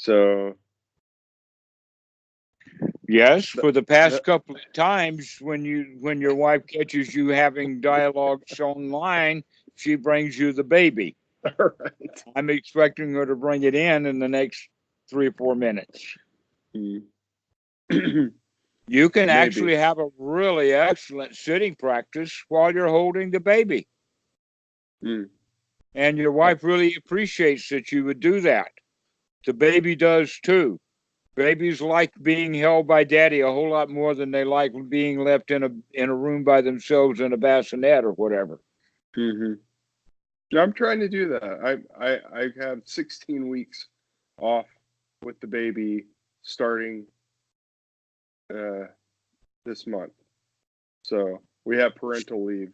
So Yes, for the past couple of times when your wife catches you having dialogues online, she brings you the baby. all right. I'm expecting her to bring it in the next 3 or 4 minutes. Mm. You can Maybe. actually have a really excellent sitting practice while you're holding the baby. Mm. And your wife really appreciates that you would do that. The baby does too. Babies like being held by daddy a whole lot more than they like being left in a room by themselves in a bassinet or whatever. Hmm. Yeah, I'm trying to do that. I have 16 weeks off with the baby starting uh, this month. So we have parental leave.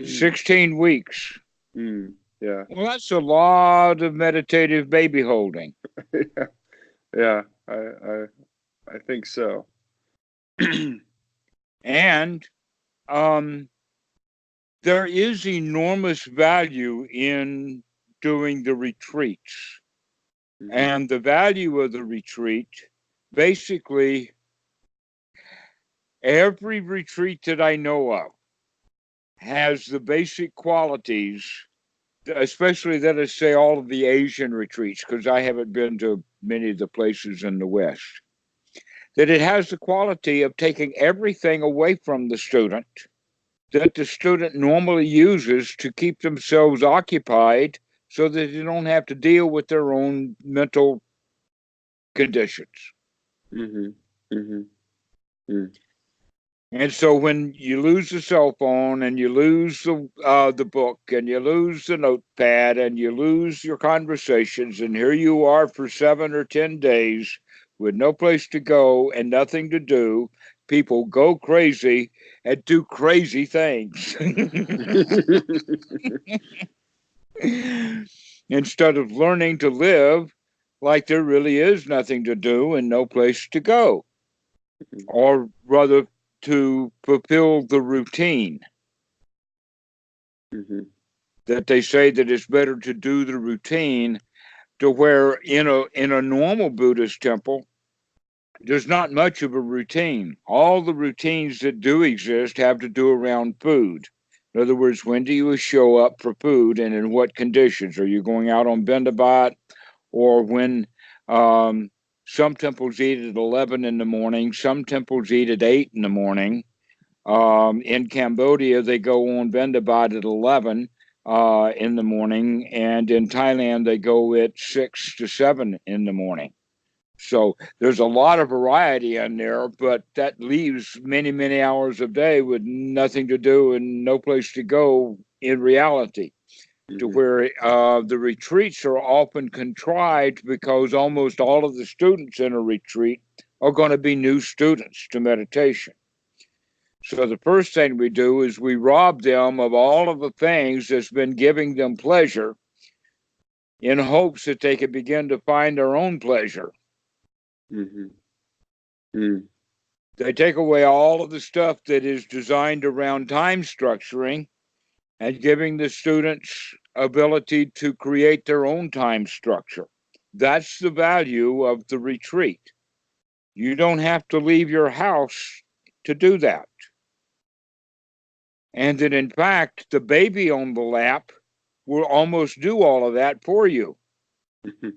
16 weeks. Mm, yeah. Well, that's a lot of meditative baby holding. Yeah. Yeah. I think so. And um, there is enormous value in doing the retreats. Hmm. And the value of the retreat, basically, every retreat that I know of has the basic qualities, especially let us say all of the Asian retreats, because I haven't been to many of the places in the West, that it has the quality of taking everything away from the student that the student normally uses to keep themselves occupied so that they don't have to deal with their own mental conditions. Hmm. Hmm. Mm. And so when you lose the cell phone and you lose the book and you lose the notepad and you lose your conversations, and here you are for 7 or 10 days with no place to go and nothing to do, people go crazy and do crazy things. Instead of learning to live like there really is nothing to do and no place to go, or rather to fulfill the routine. Hmm. That they say that it's better to do the routine, to where in a normal Buddhist temple there's not much of a routine. All the routines that do exist have to do around food. In other words, when do you show up for food and in what conditions? Are you going out on Bendabat, or when um, some temples eat at 11 in the morning, some temples eat at 8 in the morning. In Cambodia, they go on Vendabat at 11 in the morning, and in Thailand, they go at 6 to 7 in the morning. So there's a lot of variety in there, but that leaves many, many hours of day with nothing to do and no place to go in reality. To Hmm. where the retreats are often contrived because almost all of the students in a retreat are going to be new students to meditation. So the first thing we do is we rob them of all of the things that's been giving them pleasure in hopes that they can begin to find their own pleasure. Hmm. Mm. They take away all of the stuff that is designed around time structuring and giving the students ability to create their own time structure. That's the value of the retreat. You don't have to leave your house to do that. And that in fact, the baby on the lap will almost do all of that for you. Hmm.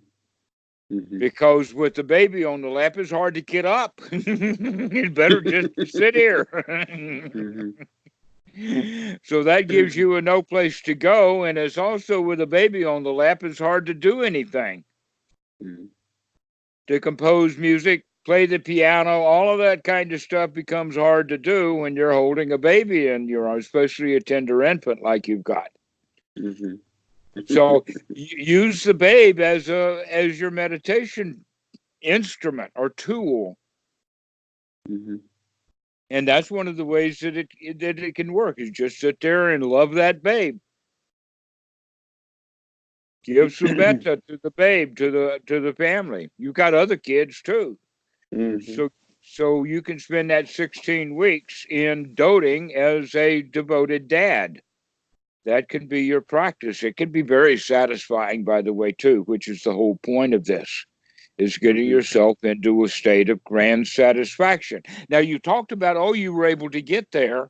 Hmm. Because with the baby on the lap, it's hard to get up. It's better just to sit here. Hmm. So that gives you a no place to go. And it's also with a baby on the lap, it's hard to do anything. Mm. To compose music, play the piano, all of that kind of stuff becomes hard to do when you're holding a baby and you're especially a tender infant like you've got. Mhm. So use the babe as your meditation instrument or tool, Mhm. and that's one of the ways that it can work. Is just sit there and love that babe. Give some metta to the babe, to the family. You've got other kids too, Mhm. so you can spend that 16 weeks in doting as a devoted dad. that can be your practice. It can be very satisfying, by the way, too, which is the whole point of this, is getting Mm-hmm. yourself into a state of grand satisfaction. Now, you talked about, oh, you were able to get there,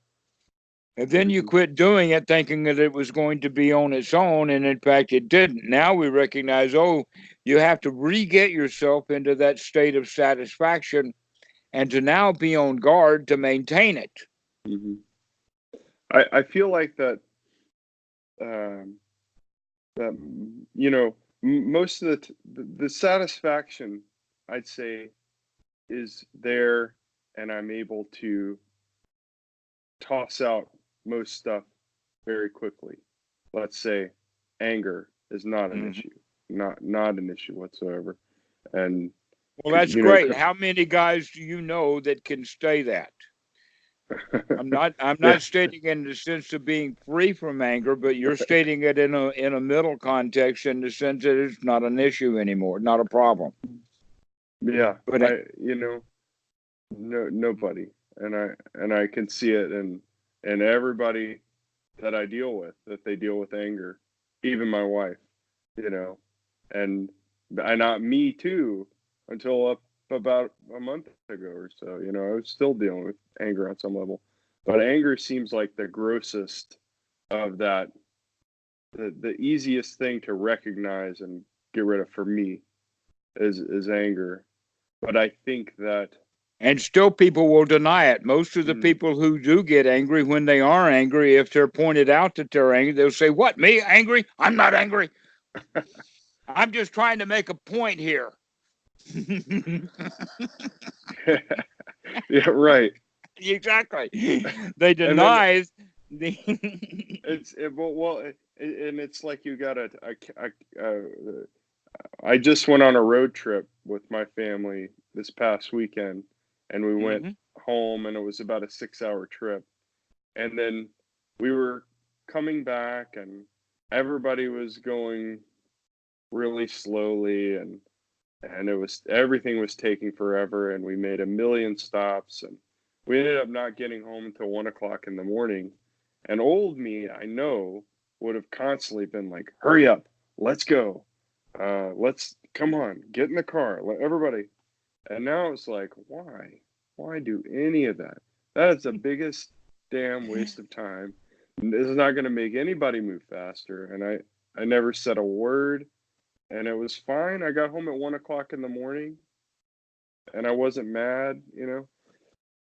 and then you Mm-hmm. quit doing it thinking that it was going to be on its own, and in fact, it didn't. Now we recognize, oh, you have to re-get yourself into that state of satisfaction and to now be on guard to maintain it. Mm-hmm. I feel like that um, that most of the satisfaction, I'd say, is there, and I'm able to toss out most stuff very quickly. Let's say anger is not an Mhm. issue, not an issue whatsoever, and Well, that's you know, great. How many guys do you know that can stay that? I'm not yeah, stating in the sense of being free from anger, but you're stating it in a middle context in the sense that it's not an issue anymore, not a problem. yeah, But no, nobody, and I can see it in everybody that I deal with, that they deal with anger, even my wife, you know, and not me too, until up about a month ago or so, I was still dealing with anger on some level, but anger seems like the grossest of that, the easiest thing to recognize and get rid of for me is anger. But I think that and still people will deny it. Most of the mm, people who do get angry, when they are angry, if they're pointed out that they're angry, they'll say, "What, me angry? I'm not angry. I'm just trying to make a point here." yeah, right. Exactly. They And then deny the and it's like you got I just went on a road trip with my family this past weekend, and we went Mhm. home, and it was about a 6-hour trip. And then we were coming back, and everybody was going really slowly, and everything was taking forever, and we made a million stops, and we ended up not getting home until 1 o'clock in the morning. And old me, I know, would have constantly been like, hurry up, let's go, let's come on, get in the car, let everybody. And now it's like, why do any of that? That is the biggest damn waste of time. This is not going to make anybody move faster. And I never said a word, and it was fine. I got home at 1 o'clock in the morning, and I wasn't mad.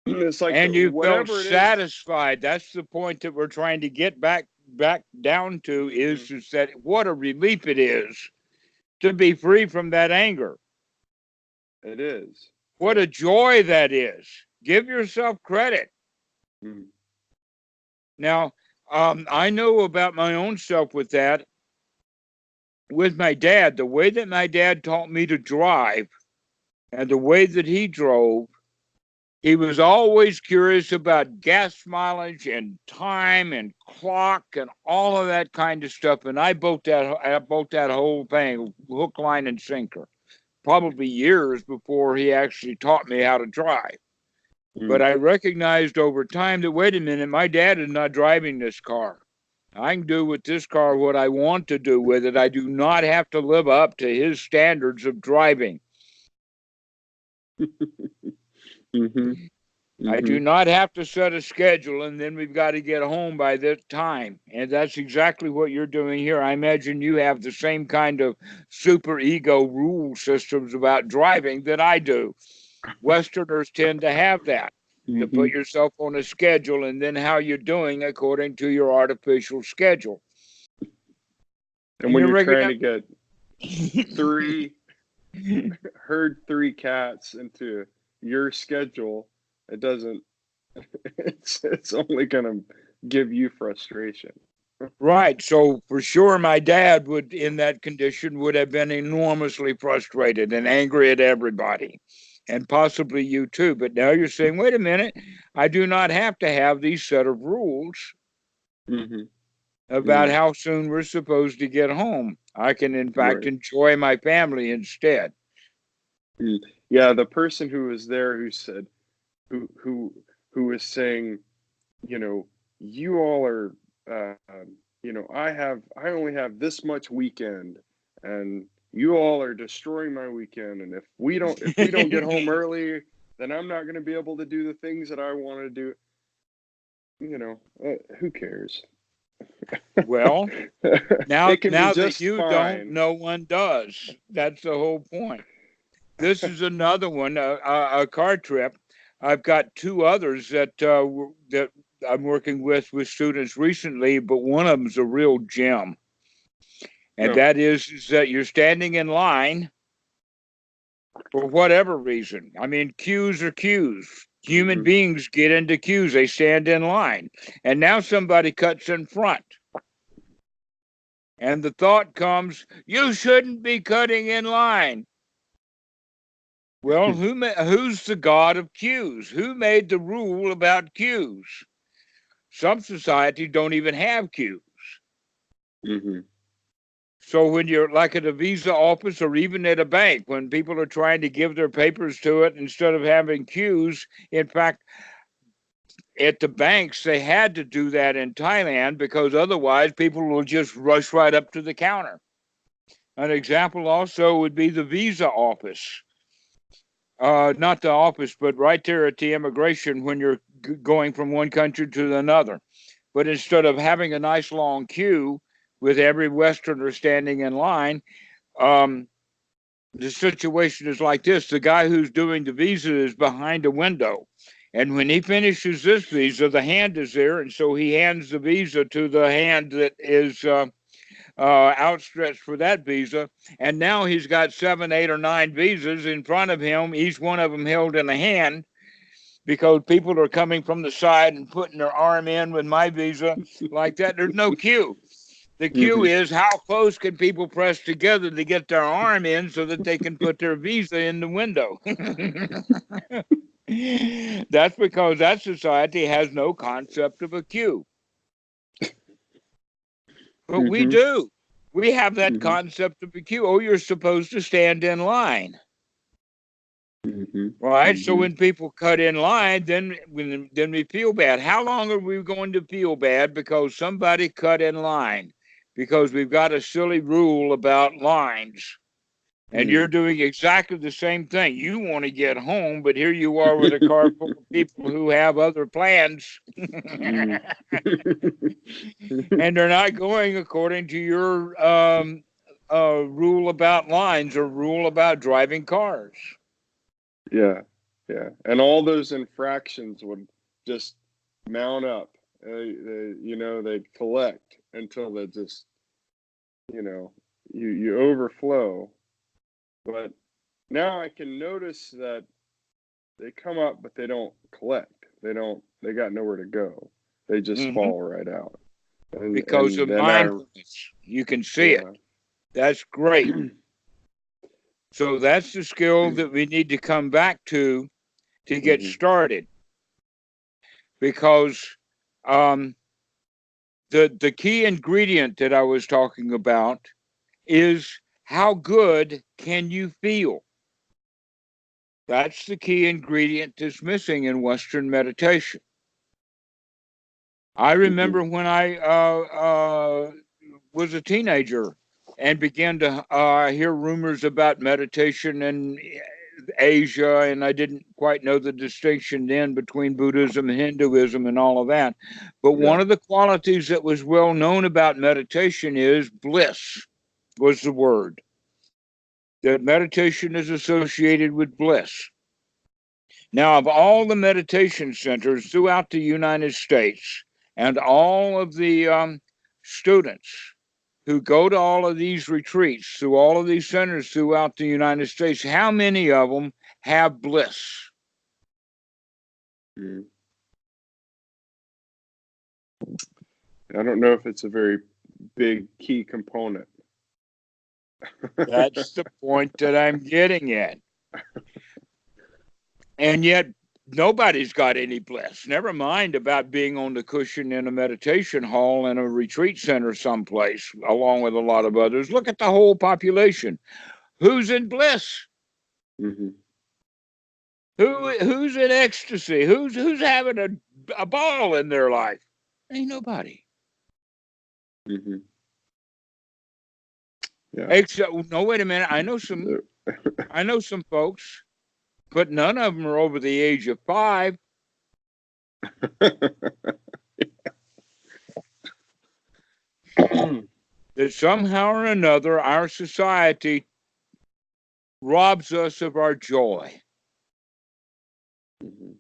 It's like and you felt whatever it is. satisfied. That's the point that we're trying to get back down to, Hmm. is that what a relief it is to be free from that anger. It is. What a joy that is. Give yourself credit. Mm, Now, I know about my own self with that. With my dad, the way that my dad taught me to drive and the way that he drove, he was always curious about gas mileage and time and clock and all of that kind of stuff. And I built that whole thing, hook, line, and sinker, probably years before he actually taught me how to drive. But mm. I recognized over time that, wait a minute, my dad is not driving this car. I can do with this car what I want to do with it. I do not have to live up to his standards of driving. Hmm. I Hmm. do not have to set a schedule and then we've got to get home by this time. And that's exactly what you're doing here. I imagine you have the same kind of super ego rule systems about driving that I do. Westerners tend to have that, to Hmm. put yourself on a schedule and then how you're doing according to your artificial schedule. And And when you're you're rigging trying up. to get three herd three cats into your schedule, it doesn't. It's only gonna give you frustration. Right. So for sure, my dad would, in that condition, would have been enormously frustrated and angry at everybody, and possibly you too. But now you're saying, wait a minute, I do not have to have these set of rules Hmm. about Mm, how soon we're supposed to get home. I can, in fact, right. enjoy my family instead. Mm. Yeah, the person who was there who said who was saying, you know, you all are I only have this much weekend, and you all are destroying my weekend. And if we don't get home early, then I'm not going to be able to do the things that I want to do. Who cares? Well, now It can be that just you don't, fine. no one does. That's the whole point. This is another one, a car trip. I've got two others that I'm working with students recently, but one of them's a real gem, and No. that is that you're standing in line for whatever reason. I mean, queues are queues. Human Hmm. beings get into queues; they stand in line, and now somebody cuts in front. And the thought comes, you shouldn't be cutting in line. Well, who's the god of queues? Who made the rule about queues? Some societies don't even have queues. Hmm. So when you're like at a visa office or even at a bank, when people are trying to give their papers to it, instead of having queues, in fact, at the banks, they had to do that in Thailand because otherwise people will just rush right up to the counter. An example also would be the visa office. Not the office, but right there at the immigration when you're going from one country to another. But instead of having a nice long queue with every Westerner standing in line, um, the situation is like this. The guy who's doing the visa is behind a window. And when he finishes this visa, the hand is there. And so he hands the visa to the hand that is outstretched for that visa. And now he's got 7, 8, or 9 visas in front of him, each one of them held in a hand because people are coming from the side and putting their arm in with my visa like that. There's no queue. The queue Hmm. is how close can people press together to get their arm in so that they can put their visa in the window. That's because that society has no concept of a queue. But we Hmm. do. We have that Hmm. concept of a queue. Oh, you're supposed to stand in line. Hmm. Right. So Hmm. when people cut in line, then we feel bad. How long are we going to feel bad because somebody cut in line? Because we've got a silly rule about lines. And you're doing exactly the same thing. You want to get home, but here you are with a car full of people who have other plans. Mm. And they're not going according to your rule about lines or rule about driving cars. Yeah, yeah, and all those infractions would just mount up. They collect until they just, you overflow. But now I can notice that they come up, but they don't collect. They don't. They got nowhere to go. They just Mm-hmm. fall right out. And Because and of then I, mindfulness. You can see it. yeah. That's great. So that's the skill that we need to come back to get Hmm. started. Because um, the key ingredient that I was talking about is how good can you feel? That's the key ingredient that's missing in Western meditation. I Hmm. remember when I was a teenager and began to hear rumors about meditation in Asia, and I didn't quite know the distinction then between Buddhism and Hinduism and all of that. But Yeah. one of the qualities that was well known about meditation is bliss, was the word. That meditation is associated with bliss. Now, of all the meditation centers throughout the United States and all of the students who go to all of these retreats through all of these centers throughout the United States, how many of them have bliss? Mm. I don't know if it's a very big key component. That's the point that I'm getting at. And yet, nobody's got any bliss. Never mind about being on the cushion in a meditation hall in a retreat center someplace, along with a lot of others. Look at the whole population. Who's in bliss? Hmm. Who's in ecstasy? Who's having a ball in their life? Ain't nobody. Mm-hmm. Yeah. Except, no, wait a minute. I know some folks, but none of them are over the age of 5. That somehow or another our society robs us of our joy. Mm-hmm.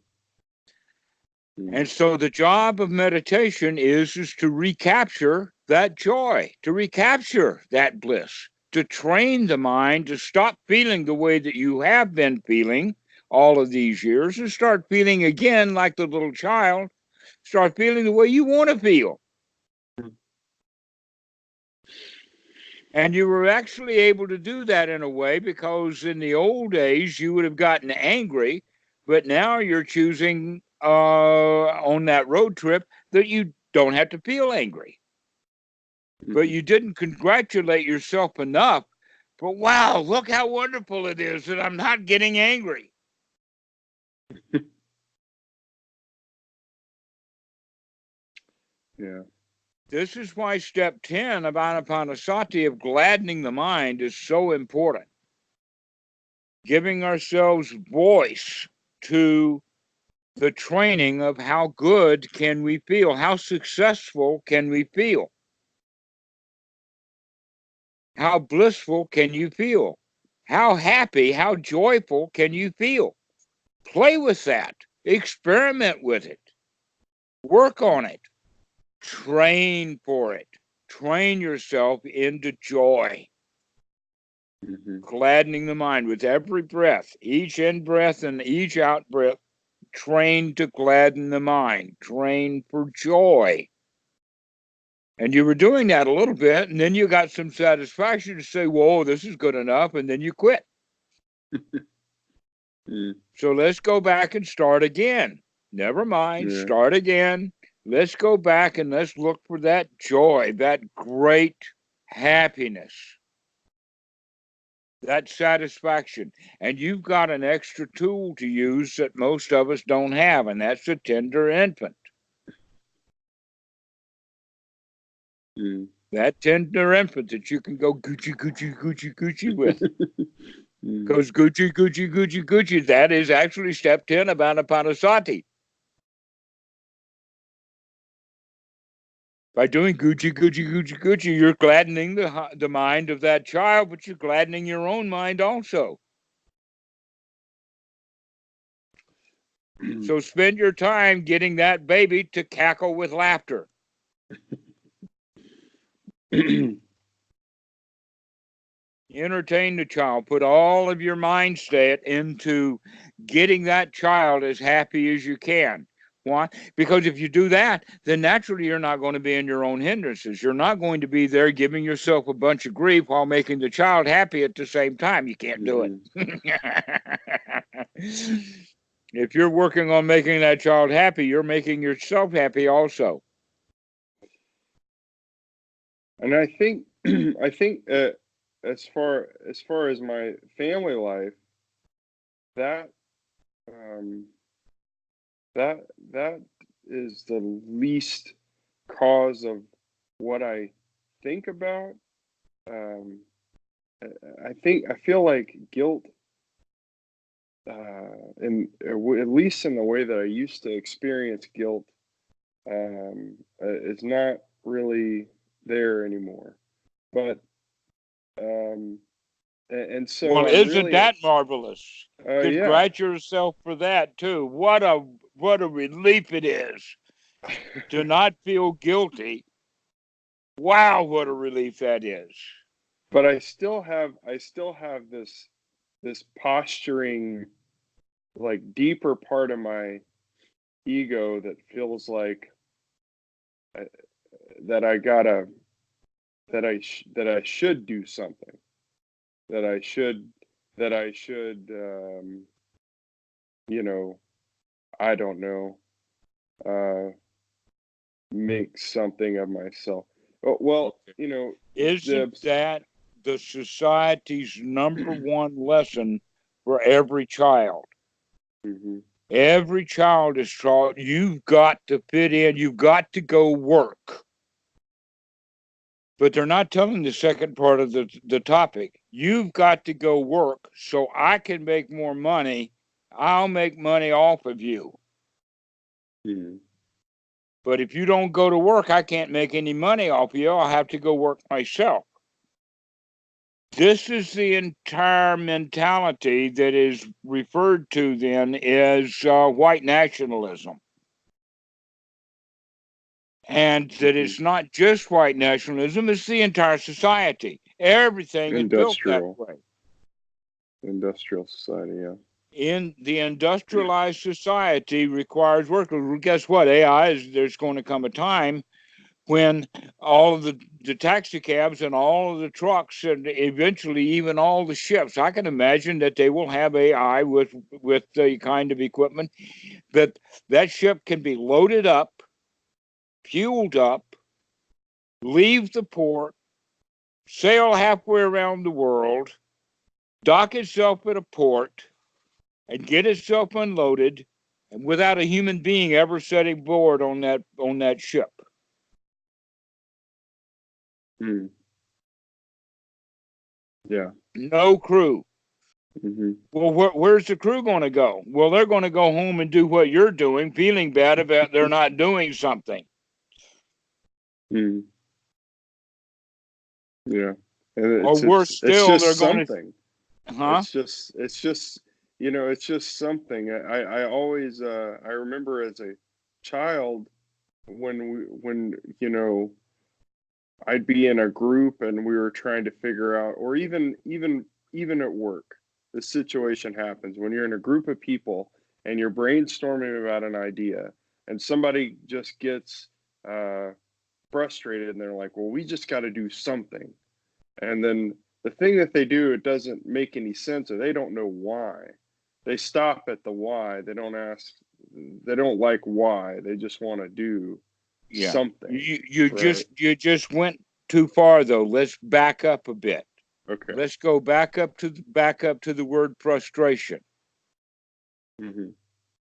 And so the job of meditation is to recapture that joy, to recapture that bliss, to train the mind to stop feeling the way that you have been feeling all of these years and start feeling again like the little child, start feeling the way you want to feel. And you were actually able to do that in a way because in the old days you would have gotten angry, but now you're choosing on that road trip that you don't have to feel angry. But you didn't congratulate yourself enough. But wow, look how wonderful it is that I'm not getting angry. Yeah. This is why step 10 of Anapanasati, of gladdening the mind, is so important. Giving ourselves voice to the training of how good can we feel, how successful can we feel, how blissful can you feel, how happy, how joyful can you feel. Play with that, experiment with it, work on it, train for it, train yourself into joy. Mm-hmm. Gladdening the mind with every breath, each in breath and each out breath. Train to gladden the mind, train for joy. And you were doing that a little bit, and then you got some satisfaction to say, whoa, this is good enough, and then you quit. So let's go back and start again. Never mind, start again. Let's go back and let's look for that joy, that great happiness, that satisfaction. And you've got an extra tool to use that most of us don't have, and that's a tender infant. That tender infant that you can go Gucci, Gucci, Gucci, Gucci with. Because Gucci, Gucci, Gucci, Gucci, that is actually step 10 of Anapanasati. By doing Gucci, Gucci, Gucci, Gucci, you're gladdening the mind of that child, but you're gladdening your own mind also. So spend your time getting that baby to cackle with laughter. Entertain the child. Put all of your mind state into getting that child as happy as you can. Why? Because if you do that, then naturally you're not going to be in your own hindrances. You're not going to be there giving yourself a bunch of grief while making the child happy at the same time. You can't do it. If you're working on making that child happy, you're making yourself happy also. And I think as far as my family life, that that is the least cause of what I think about. I feel like guilt, at least in the way that I used to experience guilt, is not really there anymore. But and so well, I'm isn't really that marvelous? yeah. Congratulate yourself for that too. What a relief it is to not feel guilty. Wow, what a relief that is. But I still have this posturing, like, deeper part of my ego that feels like that I gotta that I should do something, that I should you know, I don't know, uh make something of myself. Well, Isn't the that the society's number one lesson for every child? Mhm. Every child is taught you've got to fit in, you've got to go work. But they're not telling the second part of the topic. You've got to go work so I can make more money. I'll make money off of you. Mm. But if you don't go to work, I can't make any money off you. I'll have to go work myself. This is the entire mentality that is referred to then as white nationalism. And that it's not just white nationalism, it's the entire society. Everything is built that way. Industrial society, yeah. In the industrialized society requires work. Well, guess what? There's going to come a time when all of the taxi cabs and all of the trucks and eventually even all the ships, I can imagine that they will have AI with the kind of equipment that ship can be loaded up, fueled up, leave the port, sail halfway around the world, dock itself at a port, and get itself unloaded, and without a human being ever setting board on that ship. Mm. Yeah. No crew. Mm-hmm. Well, where's the crew going to go? Well, they're going to go home and do what you're doing, feeling bad about they're not doing something. Mm. Yeah. And Or worse still, they're going something. Huh? It's just, it's just something. I always, I remember as a child when I'd be in a group and we were trying to figure out, or even at work, the situation happens when you're in a group of people and you're brainstorming about an idea and somebody just gets frustrated and they're like, well, we just got to do something. And then the thing that they do, it doesn't make any sense, or they don't know why. They stop at the why. They don't ask. They don't like why. They just want to do something. You just went too far though. Let's back up a bit. Okay. Let's go back up to the word frustration. Mm-hmm.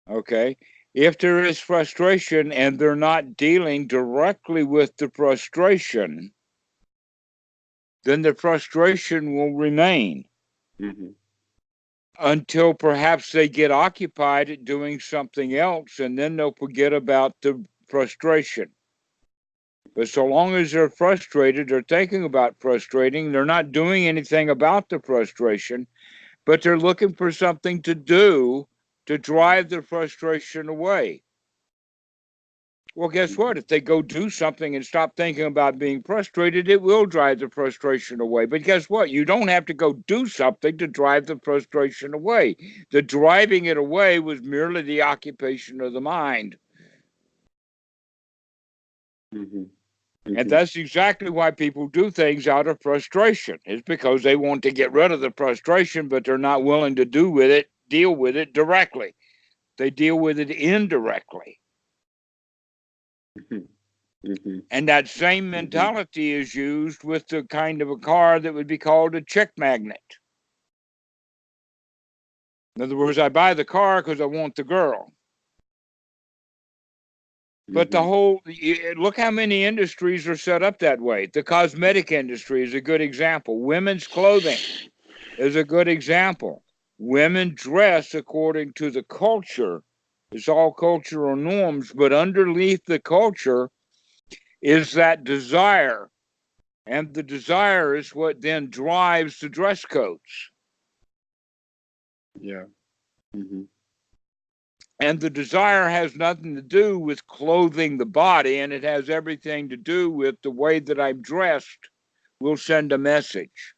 Okay. If there is frustration and they're not dealing directly with the frustration, then the frustration will remain. Mm-hmm. Until perhaps they get occupied at doing something else, and then they'll forget about the frustration. But so long as they're frustrated or thinking about frustrating, they're not doing anything about the frustration, but they're looking for something to do to drive the frustration away. Well, guess what? If they go do something and stop thinking about being frustrated, it will drive the frustration away. But guess what? You don't have to go do something to drive the frustration away. The driving it away was merely the occupation of the mind. Mm-hmm. And Mm-hmm. that's exactly why people do things out of frustration. It's because they want to get rid of the frustration, but they're not willing to deal with it directly. They deal with it indirectly. Mm-hmm. And that same mentality is used with the kind of a car that would be called a chick magnet. In other words, I buy the car because I want the girl. But look how many industries are set up that way. The cosmetic industry is a good example. Women's clothing is a good example. Women dress according to the culture. It's all cultural norms, but underneath the culture is that desire. And the desire is what then drives the dress codes. Yeah. Mm-hmm. And the desire has nothing to do with clothing the body, and it has everything to do with the way that I'm dressed will send a message.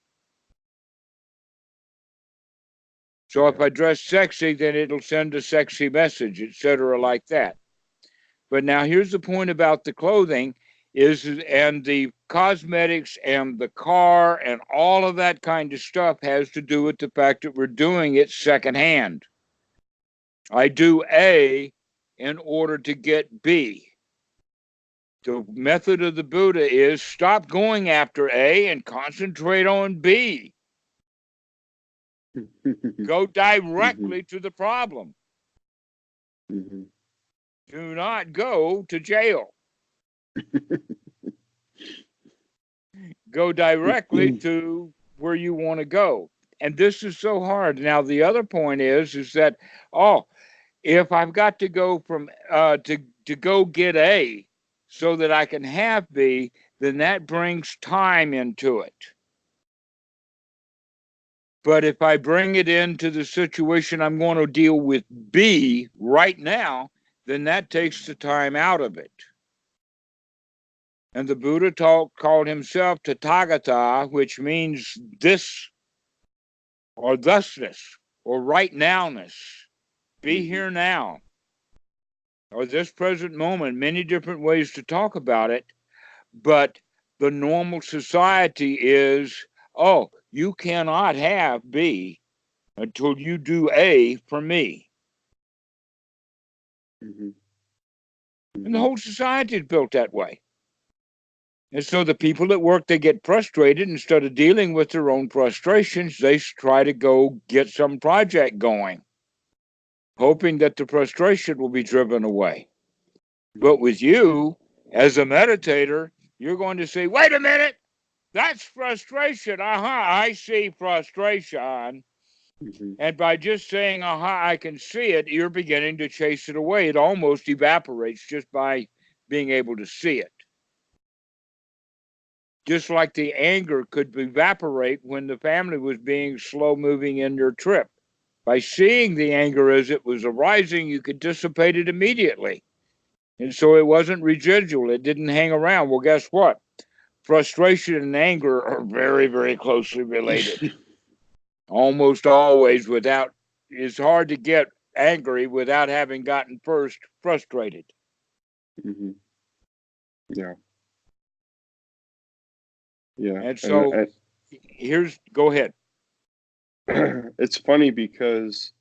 So if I dress sexy, then it'll send a sexy message, etc., like that. But now here's the point about the clothing and the cosmetics and the car and all of that kind of stuff has to do with the fact that we're doing it secondhand. I do A in order to get B. The method of the Buddha is stop going after A and concentrate on B. Go directly to the problem. Mm-hmm. Do not go to jail. go directly to where you want to go. And this is so hard. Now, the other point is that, if I've got to go from to go get A so that I can have B, then that brings time into it. But if I bring it into the situation I'm going to deal with B right now, then that takes the time out of it. And the Buddha called himself Tathagata, which means this or thusness or right nowness. Be here now, or this present moment, many different ways to talk about it. But the normal society is, you cannot have B until you do A for me. And the whole society is built that way. And so the people at work, they get frustrated. Instead of dealing with their own frustrations, they try to go get some project going, hoping that the frustration will be driven away. But with you, as a meditator, you're going to say, wait a minute, that's frustration. I see frustration. And by just saying, I can see it, you're beginning to chase it away. It almost evaporates just by being able to see it. Just like the anger could evaporate when the family was being slow moving in their trip. By seeing the anger as it was arising, you could dissipate it immediately. And so it wasn't residual. It didn't hang around. Well, guess what? Frustration and anger are very, very closely related. Almost always it's hard to get angry without having gotten first frustrated. Yeah. And so go ahead. It's funny because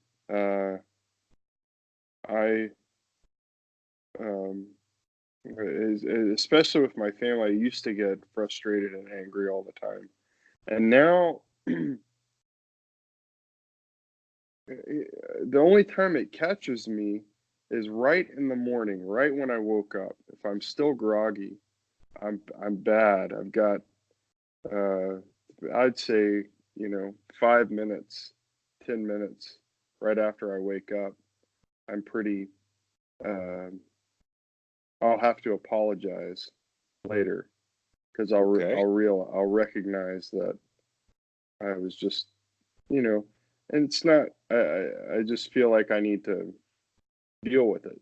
especially with my family, I used to get frustrated and angry all the time. And now the only time it catches me is right in the morning, right when I woke up. If I'm still groggy, I'm bad. I've got I'd say, 5 minutes, 10 minutes right after I wake up, I'm pretty I'll have to apologize later because I'll recognize that I was just, and it's not. I just feel like I need to deal with it,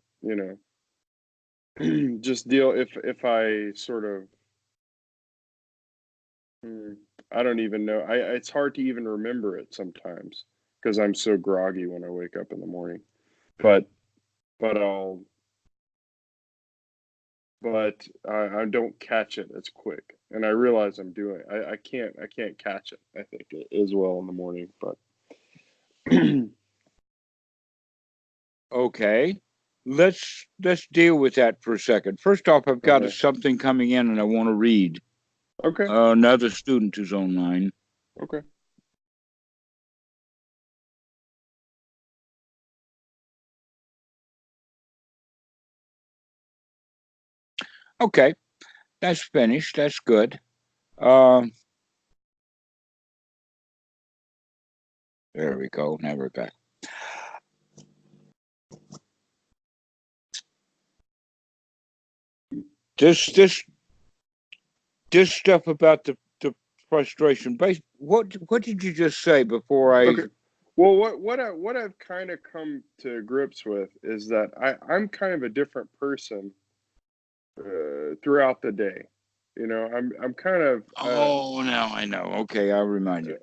just deal if I sort of. I don't even know. It's hard to even remember it sometimes because I'm so groggy when I wake up in the morning. But I don't catch it as quick, and I realize I'm doing. I can't catch it. I think as well in the morning, but. Okay, let's deal with that for a second. First off, I've got something coming in, and I want to read. Okay. Another student is online. Okay. Okay, that's finished. That's good. There we go. Now we're back. This stuff about the frustration. What did you just say before I? Okay. Well, what I've kind of come to grips with is that I'm kind of a different person throughout the day. I'm kind of. Now I know. Okay, I'll remind you.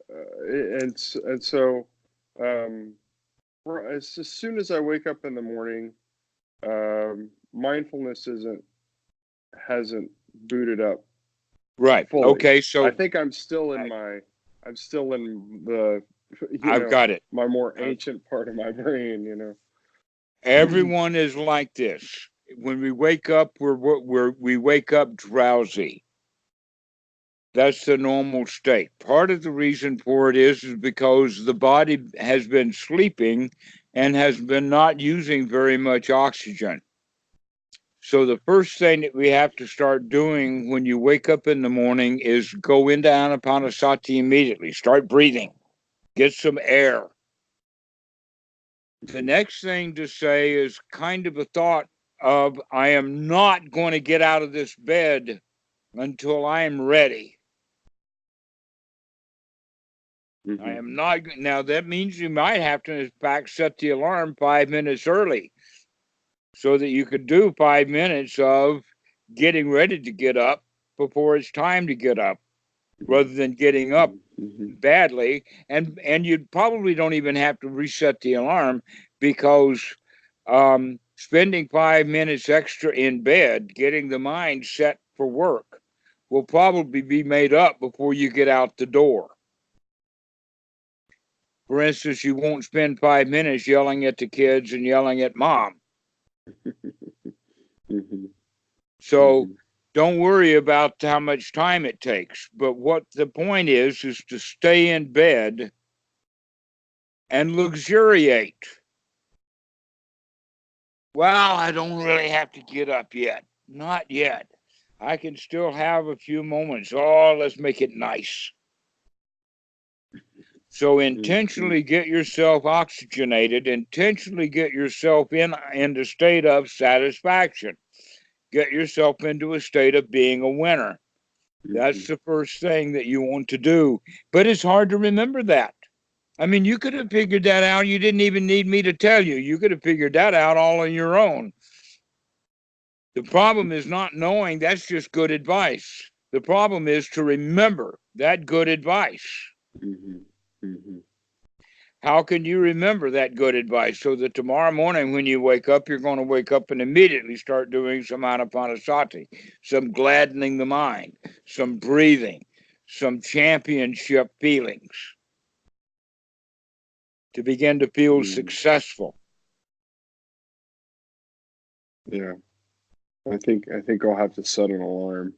And so, as soon as I wake up in the morning, mindfulness hasn't booted up. Right. Fully. Okay. So I think I'm still in the. I've got it. My more ancient part of my brain. Everyone is like this. When we wake up, we wake up drowsy. That's the normal state. Part of the reason for it is because the body has been sleeping and has been not using very much oxygen. So the first thing that we have to start doing when you wake up in the morning is go into Anapanasati immediately. Start breathing. Get some air. The next thing to say is kind of a thought of, I am not going to get out of this bed until I am ready. I am not. Now, that means you might have to, in fact, set the alarm 5 minutes early so that you could do 5 minutes of getting ready to get up before it's time to get up, rather than getting up badly. And you probably don't even have to reset the alarm, because spending 5 minutes extra in bed, getting the mind set for work, will probably be made up before you get out the door. For instance, you won't spend 5 minutes yelling at the kids and yelling at mom. So don't worry about how much time it takes. But what the point is to stay in bed and luxuriate. Well, I don't really have to get up yet. Not yet. I can still have a few moments. Oh, let's make it nice. So intentionally get yourself oxygenated, intentionally get yourself in the state of satisfaction. Get yourself into a state of being a winner. That's the first thing that you want to do. But it's hard to remember that. I mean, you could have figured that out. You didn't even need me to tell you. You could have figured that out all on your own. The problem is not knowing. That's just good advice. The problem is to remember that good advice. How can you remember that good advice so that tomorrow morning when you wake up, you're going to wake up and immediately start doing some anapanasati, some gladdening the mind, some breathing, some championship feelings, to begin to feel successful? Yeah, I think I'll have to set an alarm.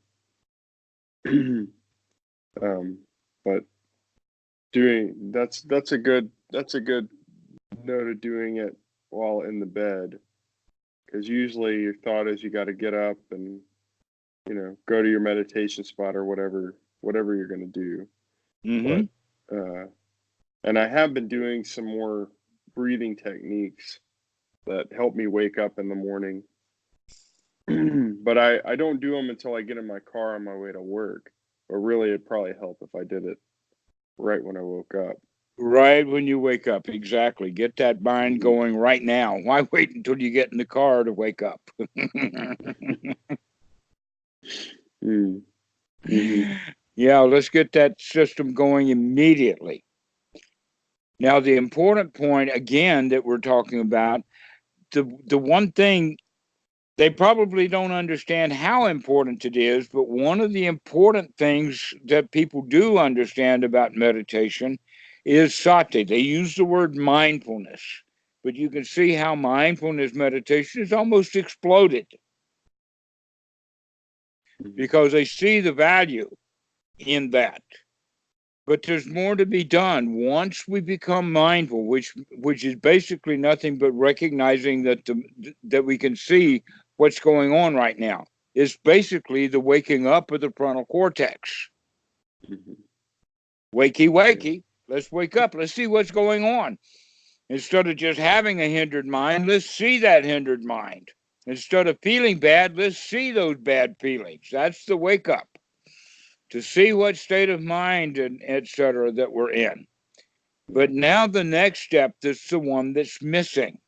But doing that's a good note of doing it while in the bed, because usually your thought is you got to get up and go to your meditation spot or whatever you're going to do. But and I have been doing some more breathing techniques that help me wake up in the morning. But I don't do them until I get in my car on my way to work. But really, it'd probably help if I did it right when I woke up. Right when you wake up, exactly. Get that mind going right now. Why wait until you get in the car to wake up? Yeah, let's get that system going immediately. Now, the important point, again, that we're talking about, the one thing, they probably don't understand how important it is, but one of the important things that people do understand about meditation is sati. They use the word mindfulness, but you can see how mindfulness meditation is almost exploded, because they see the value in that. But there's more to be done once we become mindful, which is basically nothing but recognizing that we can see what's going on right now. It's basically the waking up of the frontal cortex. Wakey, let's wake up. Let's see what's going on. Instead of just having a hindered mind, let's see that hindered mind. Instead of feeling bad, let's see those bad feelings. That's the wake up. To see what state of mind and etc. that we're in. But now the next step, that's the one that's missing.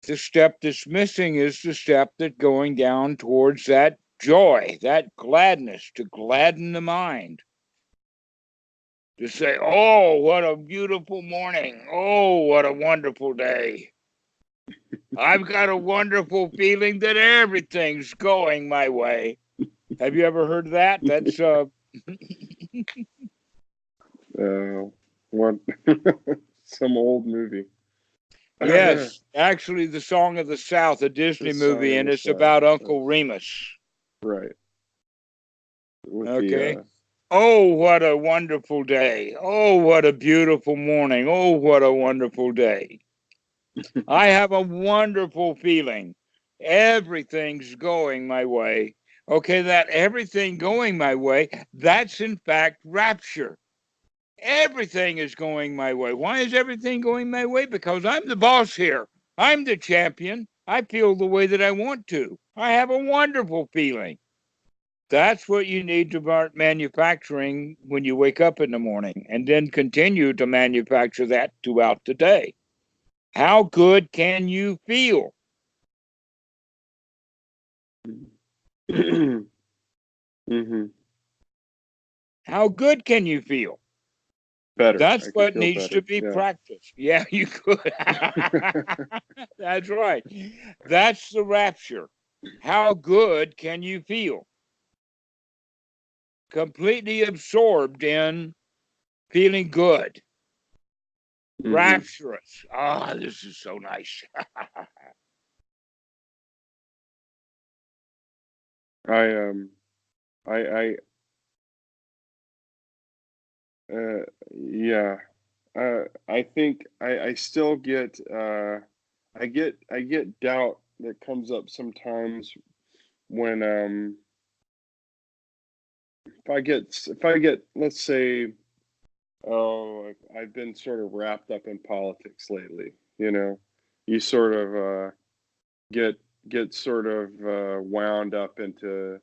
The step that's missing is the step that going down towards that joy, that gladness, to gladden the mind. To say, oh, what a beautiful morning. Oh, what a wonderful day. I've got a wonderful feeling that everything's going my way. Have you ever heard that? That's what some old movie. Yes, actually, the Song of the South, a Disney movie, and it's about Uncle Remus. Right. Okay. Oh, what a wonderful day. Oh, what a beautiful morning. Oh, what a wonderful day. I have a wonderful feeling. everything's going my way. Okay, that everything going my way, that's in fact rapture. Everything is going my way. Why is everything going my way? Because I'm the boss here. I'm the champion. I feel the way that I want to. I have a wonderful feeling. That's what you need to start manufacturing when you wake up in the morning, and then continue to manufacture that throughout the day. How good can you feel? Mm-hmm. How good can you feel? Better. That's I could what feel needs to better. be Yeah. practiced. Yeah, you could. That's right. That's the rapture. How good can you feel? Completely absorbed in feeling good, Mm-hmm. rapturous. Ah, this is so nice. I yeah. I think I still get I get doubt that comes up sometimes when if I get, let's say, oh, I've been sort of wrapped up in politics lately, you know. You sort of get sort of wound up into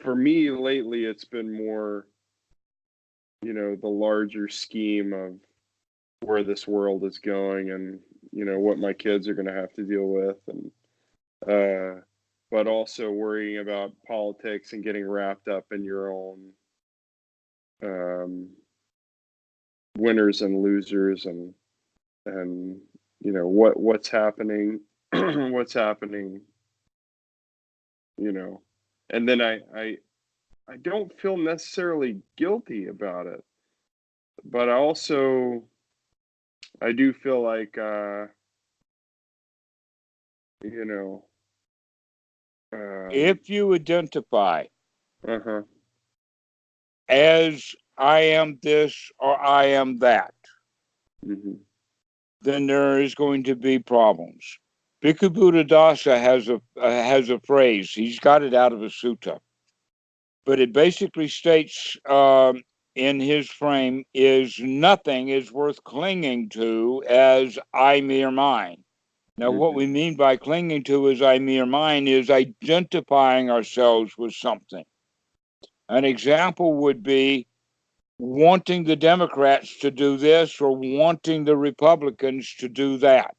for me lately it's been more, the larger scheme of where this world is going, and what my kids are going to have to deal with, and but also worrying about politics and getting wrapped up in your own um, winners and losers, and what's happening what's happening, you know and then I don't feel necessarily guilty about it, but I do feel like you know um If you identify uh-huh. as I am this or I am that, Hmm. then there is going to be problems. Bhikkhu Buddhadasa has a phrase. He's got it out of a sutta, but it basically states in his frame is nothing is worth clinging to as I mere mine. Now, what Hmm. we mean by clinging to as I mere mine is identifying ourselves with something. An example would be wanting the Democrats to do this or wanting the Republicans to do that.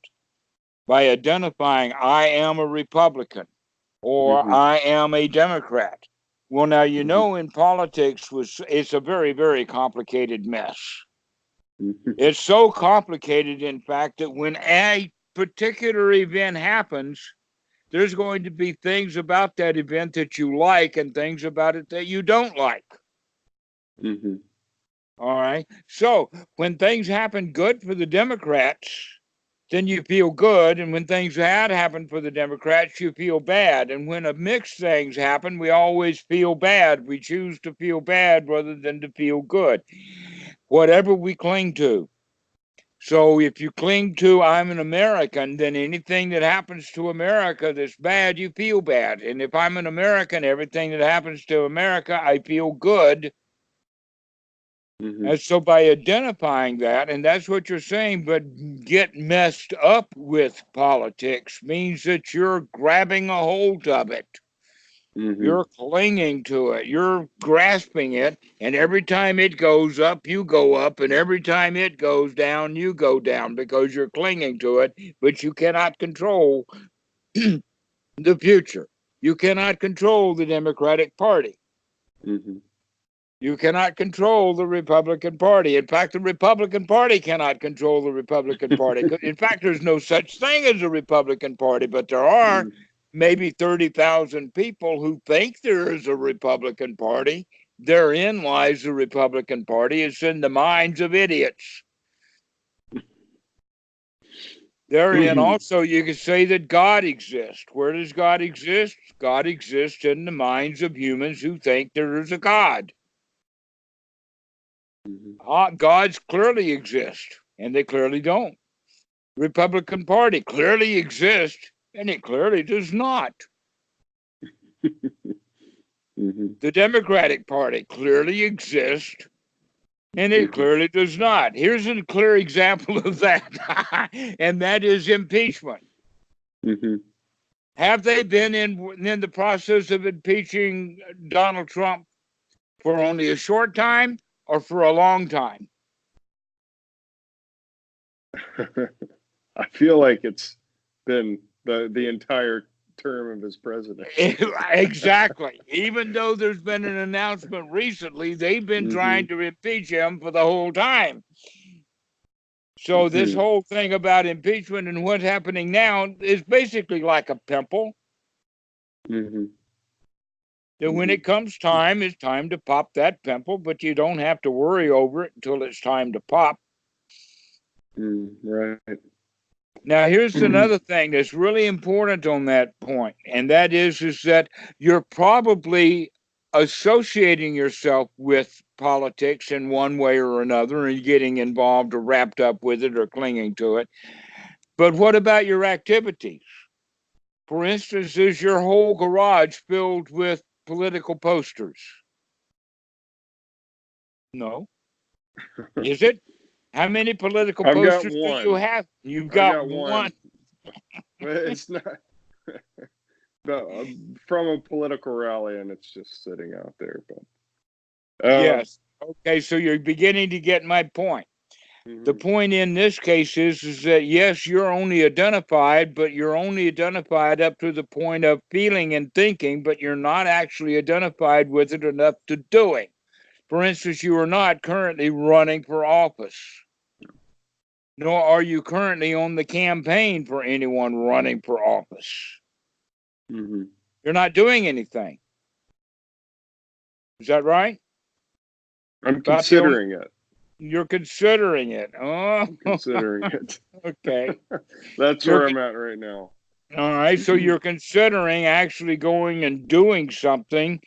By identifying, I am a Republican or Hmm. I am a Democrat. Well, now, Hmm. in politics, it's a very, very complicated mess. Hmm. It's so complicated, in fact, that when a particular event happens, there's going to be things about that event that you like and things about it that you don't like. Hmm. All right. So when things happen good for the Democrats, then you feel good. And when things bad happen for the Democrats, you feel bad. And when a mixed things happen, we always feel bad. We choose to feel bad rather than to feel good. Whatever we cling to. So if you cling to I'm an American, then anything that happens to America that's bad, you feel bad. And if I'm an American, everything that happens to America, I feel good. Hmm. And so by identifying that, and that's what you're saying, but get messed up with politics means that you're grabbing a hold of it. Hmm. You're clinging to it. You're grasping it. And every time it goes up, you go up. And every time it goes down, you go down because you're clinging to it. But you cannot control the future. You cannot control the Democratic Party. Hmm. You cannot control the Republican Party. In fact, the Republican Party cannot control the Republican Party. In fact, there's no such thing as a Republican Party, but there are maybe 30,000 people who think there is a Republican Party. Therein lies the Republican Party. It's in the minds of idiots. Therein also, you could say that God exists. Where does God exist? God exists in the minds of humans who think there is a God. Hmm. Gods clearly exist, and they clearly don't. Republican Party clearly exists, and it clearly does not. The Democratic Party clearly exists, and it clearly does not. Here's a clear example of that, and that is impeachment. Have they been in the process of impeaching Donald Trump for only a short time or for a long time? I feel like it's been the entire term of his presidency. Exactly. Even though there's been an announcement recently, they've been trying to impeach him for the whole time. So this whole thing about impeachment and what's happening now is basically like a pimple. That when it comes time, it's time to pop that pimple, but you don't have to worry over it until it's time to pop. Right. Now, here's another thing that's really important on that point, and that is that you're probably associating yourself with politics in one way or another and getting involved or wrapped up with it or clinging to it. But what about your activities? For instance, is your whole garage filled with political posters? No. Is it? How many political I've got posters do one. you have? You've I got one. But it's not from a political rally, and it's just sitting out there. But Yes. Okay, so you're beginning to get my point. The point in this case is that, yes, you're only identified, but you're only identified up to the point of feeling and thinking, but you're not actually identified with it enough to do it. For instance, you are not currently running for office, nor are you currently on the campaign for anyone running for office. You're not doing anything. Is that right? I'm considering it. You're considering it. Oh, considering it. Okay. That's where I'm at right now. All right. So you're considering actually going and doing something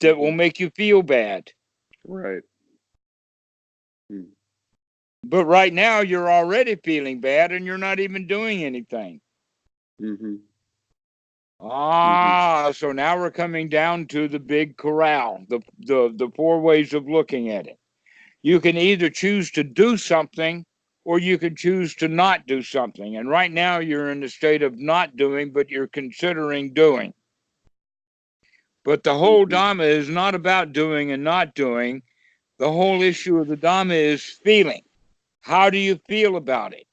that will make you feel bad. Right. But right now you're already feeling bad and you're not even doing anything. So now we're coming down to the Big Corral, the four ways of looking at it. You can either choose to do something or you can choose to not do something. And right now you're in the state of not doing, but you're considering doing. But the whole Dhamma is not about doing and not doing. The whole issue of the Dhamma is feeling. How do you feel about it?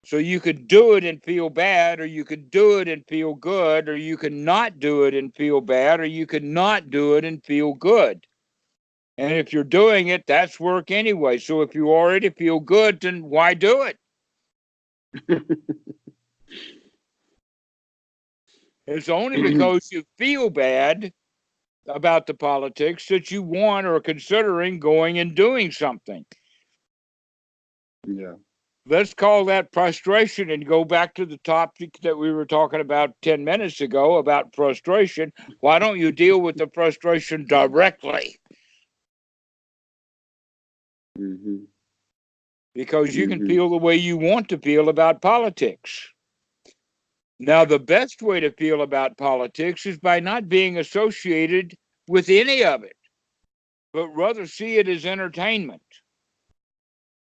So you could do it and feel bad, or you could do it and feel good, or you could not do it and feel bad, or you could not do it and feel good. And if you're doing it, that's work anyway. So if you already feel good, then why do it? It's only because you feel bad about the politics that you want or are considering going and doing something. Yeah. Let's call that frustration and go back to the topic that we were talking about 10 minutes ago about frustration. Why don't you deal with the frustration directly? Because you can feel the way you want to feel about politics. Now, the best way to feel about politics is by not being associated with any of it, but rather see it as entertainment.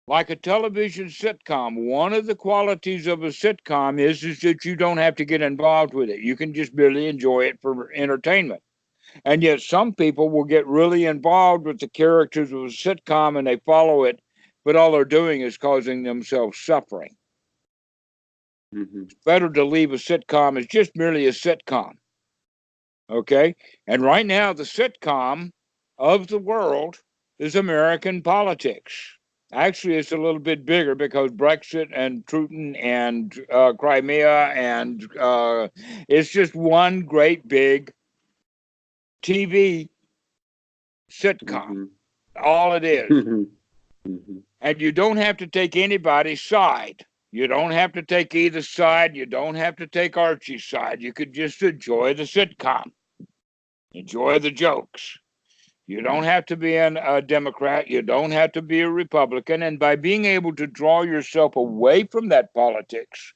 Like a television sitcom, one of the qualities of a sitcom is that you don't have to get involved with it. You can just really enjoy it for entertainment. And yet some people will get really involved with the characters of a sitcom and they follow it, but all they're doing is causing themselves suffering. It's better to leave a sitcom as just merely a sitcom. Okay? And right now, the sitcom of the world is American politics. Actually, it's a little bit bigger because Brexit and Putin and Crimea, and it's just one great big TV sitcom. All it is. And you don't have to take anybody's side. You don't have to take either side. You don't have to take Archie's side. You could just enjoy the sitcom. Enjoy the jokes. You don't have to be a Democrat. You don't have to be a Republican. And by being able to draw yourself away from that politics,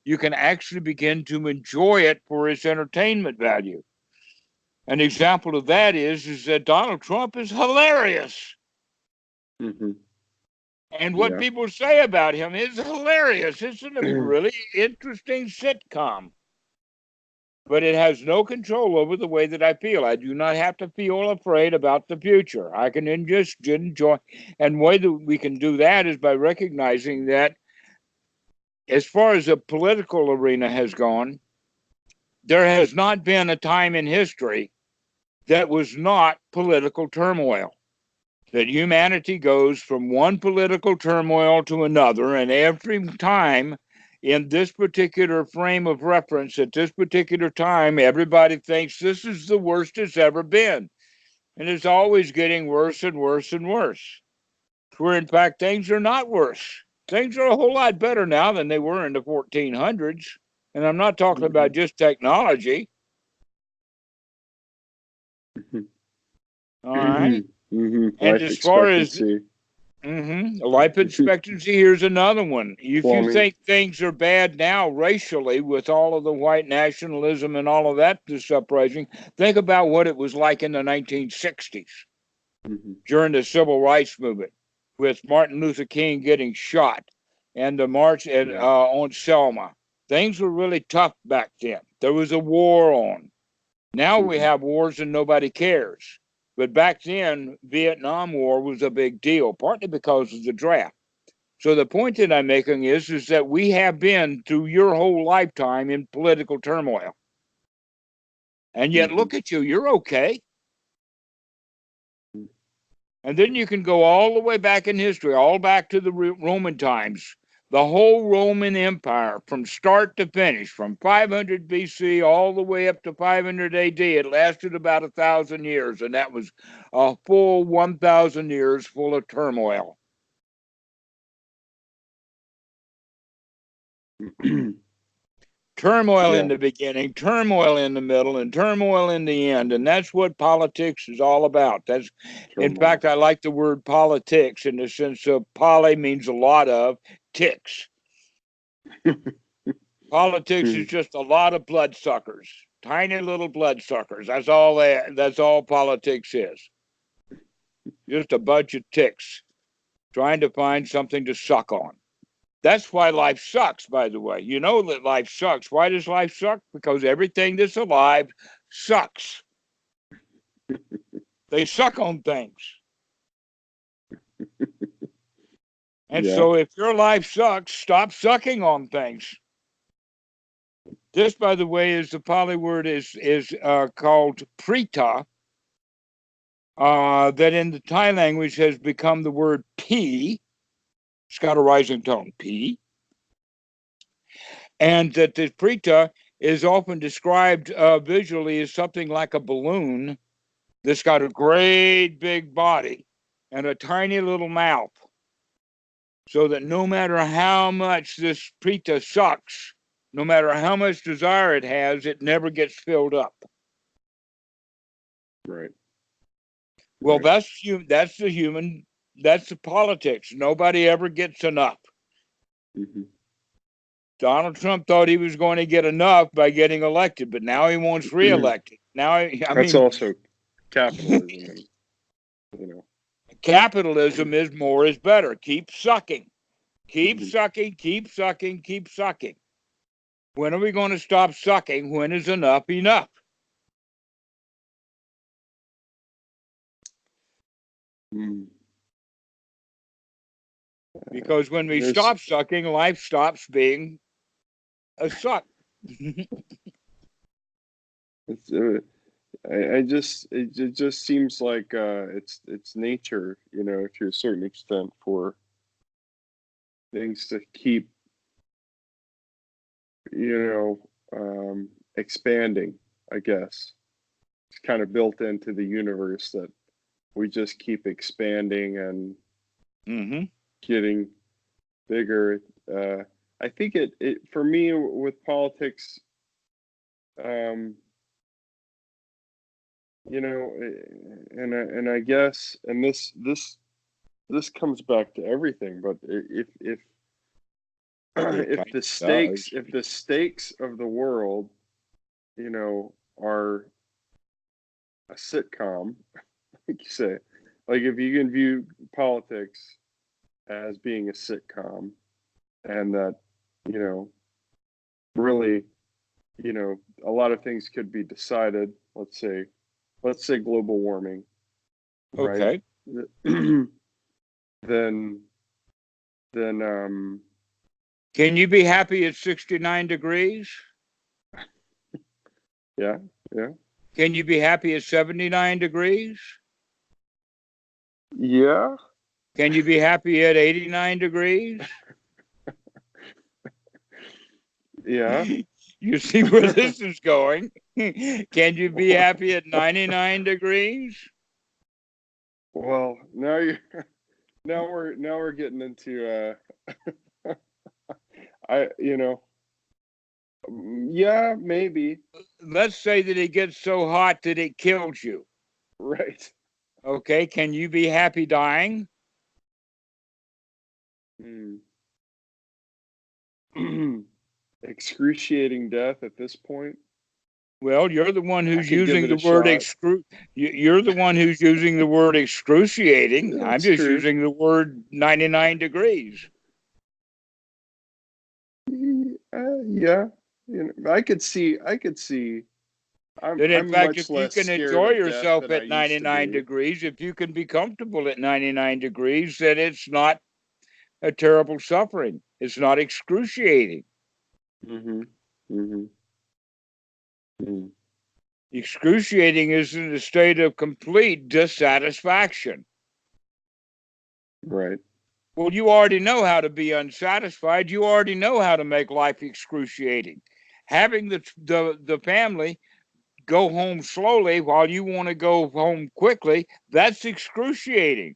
you can actually begin to enjoy it for its entertainment value. An example of that is that Donald Trump is hilarious. Mm-hmm. And what Yeah. people say about him is hilarious. It's a really interesting sitcom. But it has no control over the way that I feel. I do not have to feel afraid about the future. I can just enjoy. And the way that we can do that is by recognizing that as far as the political arena has gone, there has not been a time in history that was not political turmoil. That humanity goes from one political turmoil to another, and every time in this particular frame of reference at this particular time, everybody thinks this is the worst it's ever been. And it's always getting worse and worse and worse. Where in fact things are not worse. Things are a whole lot better now than they were in the 1400s. And I'm not talking about just technology. Mm-hmm. All right. Mm-hmm. And Life as far as expectancy. life expectancy, here's another one. If you Plumbing. think things are bad now racially with all of the white nationalism and all of that uprising, think about what it was like in the 1960s Mm-hmm. during the civil rights movement with Martin Luther King getting shot and the march Yeah. on Selma. Things were really tough back then. There was a war on. Now we have wars and nobody cares. But back then, Vietnam War was a big deal, partly because of the draft. So the point that I'm making is that we have been through your whole lifetime in political turmoil. And yet, look at you, you're okay. And then you can go all the way back in history, all back to the Roman times. The whole Roman Empire, from start to finish, from 500 BC all the way up to 500 AD, it lasted about 1,000 years, and that was a full 1,000 years full of turmoil. Turmoil in the beginning, turmoil in the middle, and turmoil in the end. And that's what politics is all about. That's, in fact, I like the word politics in the sense of poly means a lot of, ticks. Politics is just a lot of bloodsuckers, tiny little bloodsuckers. That's all politics is. Just a bunch of ticks trying to find something to suck on. That's why life sucks, by the way. You know that life sucks. Why does life suck? Because everything that's alive sucks. They suck on things. And so if your life sucks, stop sucking on things. This, by the way, is the Pali word is called prita, that in the Thai language has become the word P. It's got a rising tone, P. And that the prita is often described visually as something like a balloon that's got a great big body and a tiny little mouth. So that no matter how much this prita sucks, no matter how much desire it has, it never gets filled up. Right. Well, that's the politics. Nobody ever gets enough. Donald Trump thought he was going to get enough by getting elected, but now he wants reelected. Now, that's also capitalism. Capitalism is more is better. Keep sucking. Keep sucking, keep sucking, keep sucking. When are we going to stop sucking? When is enough enough? Because when we stop sucking, life stops being a suck. It just seems like it's nature, to a certain extent, for things to keep, expanding. I guess it's kind of built into the universe that we just keep expanding and getting bigger. I think it for me with politics, you know, and I guess, and this comes back to everything, but if It kind does. if the stakes of the world, you know, are a sitcom, like you say, like if you can view politics as being a sitcom, and that, you know, really, you know, a lot of things could be decided. Let's say global warming, right? Okay. then Can you be happy at 69 degrees? yeah, yeah, Can you be happy at 79 degrees? yeah, Can you be happy at 89 degrees? yeah. You see where this is going. Can you be happy at 99 degrees? Well, now we're getting into I you know, yeah, maybe. Let's say that it gets so hot that it kills you. Right. Okay, can you be happy dying? Hmm. Excruciating death at this point. Well, you're the one I who's could give using it the a word shot. you're the one who's using the word excruciating. I'm That's just true. using the word 99 degrees. Yeah, you know, I could see. That in I'm fact, much if you less can scared enjoy of death yourself than I at used to 99 be. degrees, if you can be comfortable at 99 degrees, then it's not a terrible suffering. It's not excruciating. Mm-hmm. Mm-hmm. Mm. Excruciating is in a state of complete dissatisfaction. Right. Well, you already know how to be unsatisfied. You already know how to make life excruciating. Having the family go home slowly while you want to go home quickly, that's excruciating.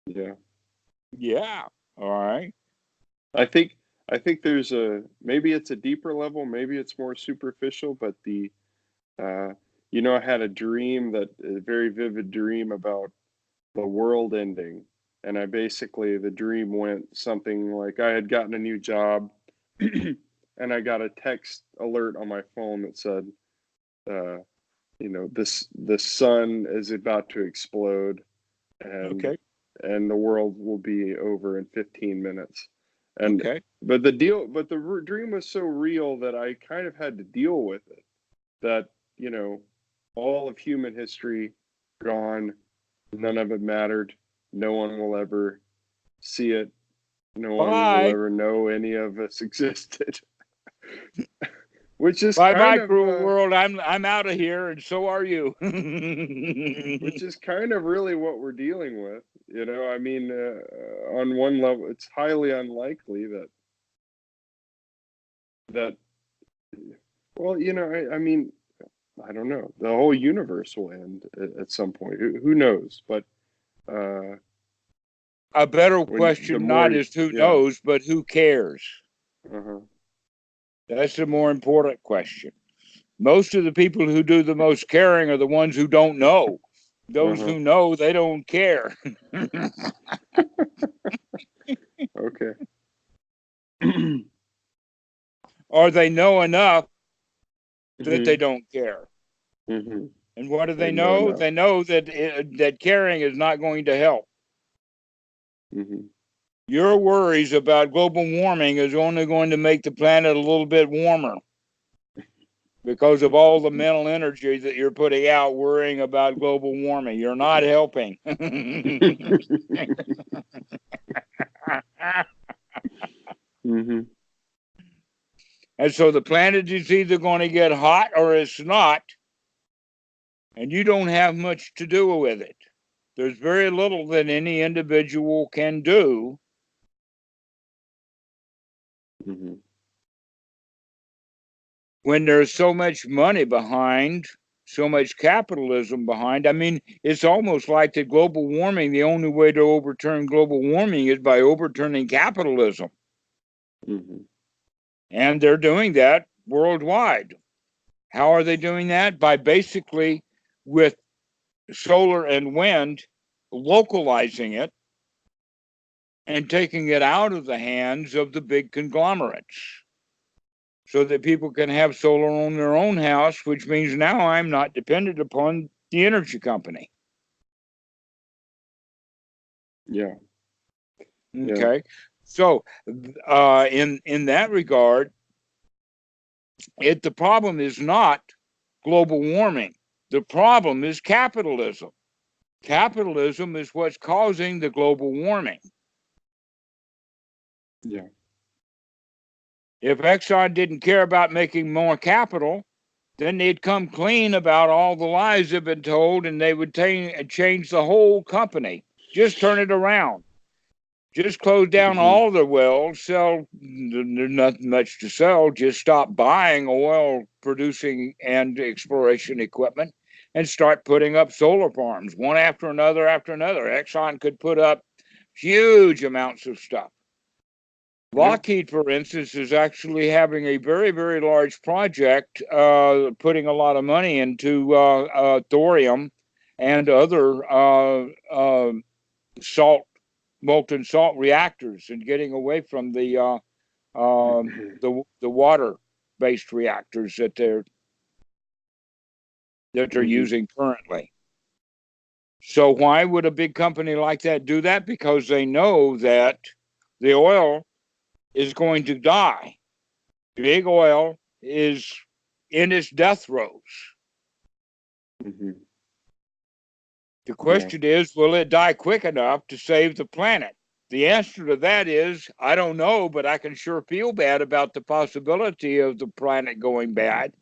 Yeah. Yeah. All right. I think I think there's a maybe it's a deeper level, maybe it's more superficial, but the uh you know, I had a dream that a very vivid dream about the world ending. And I basically the dream went something like I had gotten a new job and I got a text alert on my phone that said uh you know, this the sun is about to explode and Okay. the world will be over in 15 minutes. And Okay. but the dream was so real that I kind of had to deal with it. That, you know, all of human history gone, none of it mattered. No one will ever see it. No one will Bye. ever know any of us existed. Which is Bye kind bye, of cruel world. I'm out of here, and so are you. which is kind of really what we're dealing with. You know, I mean, on one level, it's highly unlikely that well, you know, I mean, I don't know. The whole universe will end at some point. Who knows? But uh, A better when the question more, not is who yeah, knows, but who cares? uh-huh, That's the more important question. Most of the people who do the most caring are the ones who don't know. Those uh-huh, who know, they don't care. okay, Or they know enough that hmm they don't care. hmm And what do they they know know? enough. They know that that caring is not going to help. Hmm Your worries about global warming is only going to make the planet a little bit warmer because of all the mental energy that you're putting out worrying about global warming. You're not helping. hmm And so the planet is either going to get hot or it's not, and you don't have much to do with it. There's very little that any individual can do hmm when there's so much money behind, so much capitalism behind. I mean, it's almost like that global warming, the only way to overturn global warming is by overturning capitalism. hmm And they're doing that worldwide. How are they doing that? By basically, with solar and wind, localizing it and taking it out of the hands of the big conglomerates so that people can have solar on their own house, which means now I'm not dependent upon the energy company. Yeah. Okay. Yeah. So in that regard, the problem is not global warming. The problem is capitalism. Capitalism is what's causing the global warming. Yeah. If Exxon didn't care about making more capital, then they'd come clean about all the lies they've been told, and they would change the whole company. Just turn it around. Just close down all their wells, sell, there's nothing much to sell, just stop buying oil producing and exploration equipment and start putting up solar farms, one after another after another. Exxon could put up huge amounts of stuff. Lockheed, for instance, is actually having a very, very large project, putting a lot of money into thorium and other molten salt reactors, and getting away from the water-based reactors that they're using currently. So why would a big company like that do that? Because they know that the oil is going to die. Big oil is in its death throes. The question is, will it die quick enough to save the planet? The answer to that is, I don't know, but I can sure feel bad about the possibility of the planet going bad.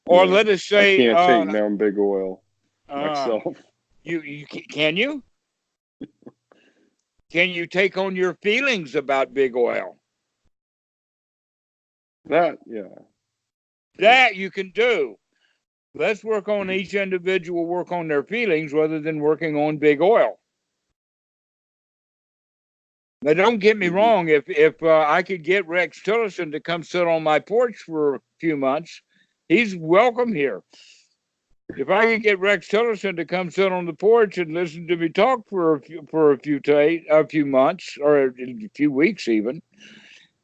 Or let us say, I can't take down big oil myself. Can you? Can you take on your feelings about big oil? That you can do. Let's work on each individual, work on their feelings rather than working on big oil. Now, don't get me wrong. If I could get Rex Tillerson to come sit on my porch for a few months, he's welcome here. If I could get Rex Tillerson to come sit on the porch and listen to me talk for a few months or a few weeks even,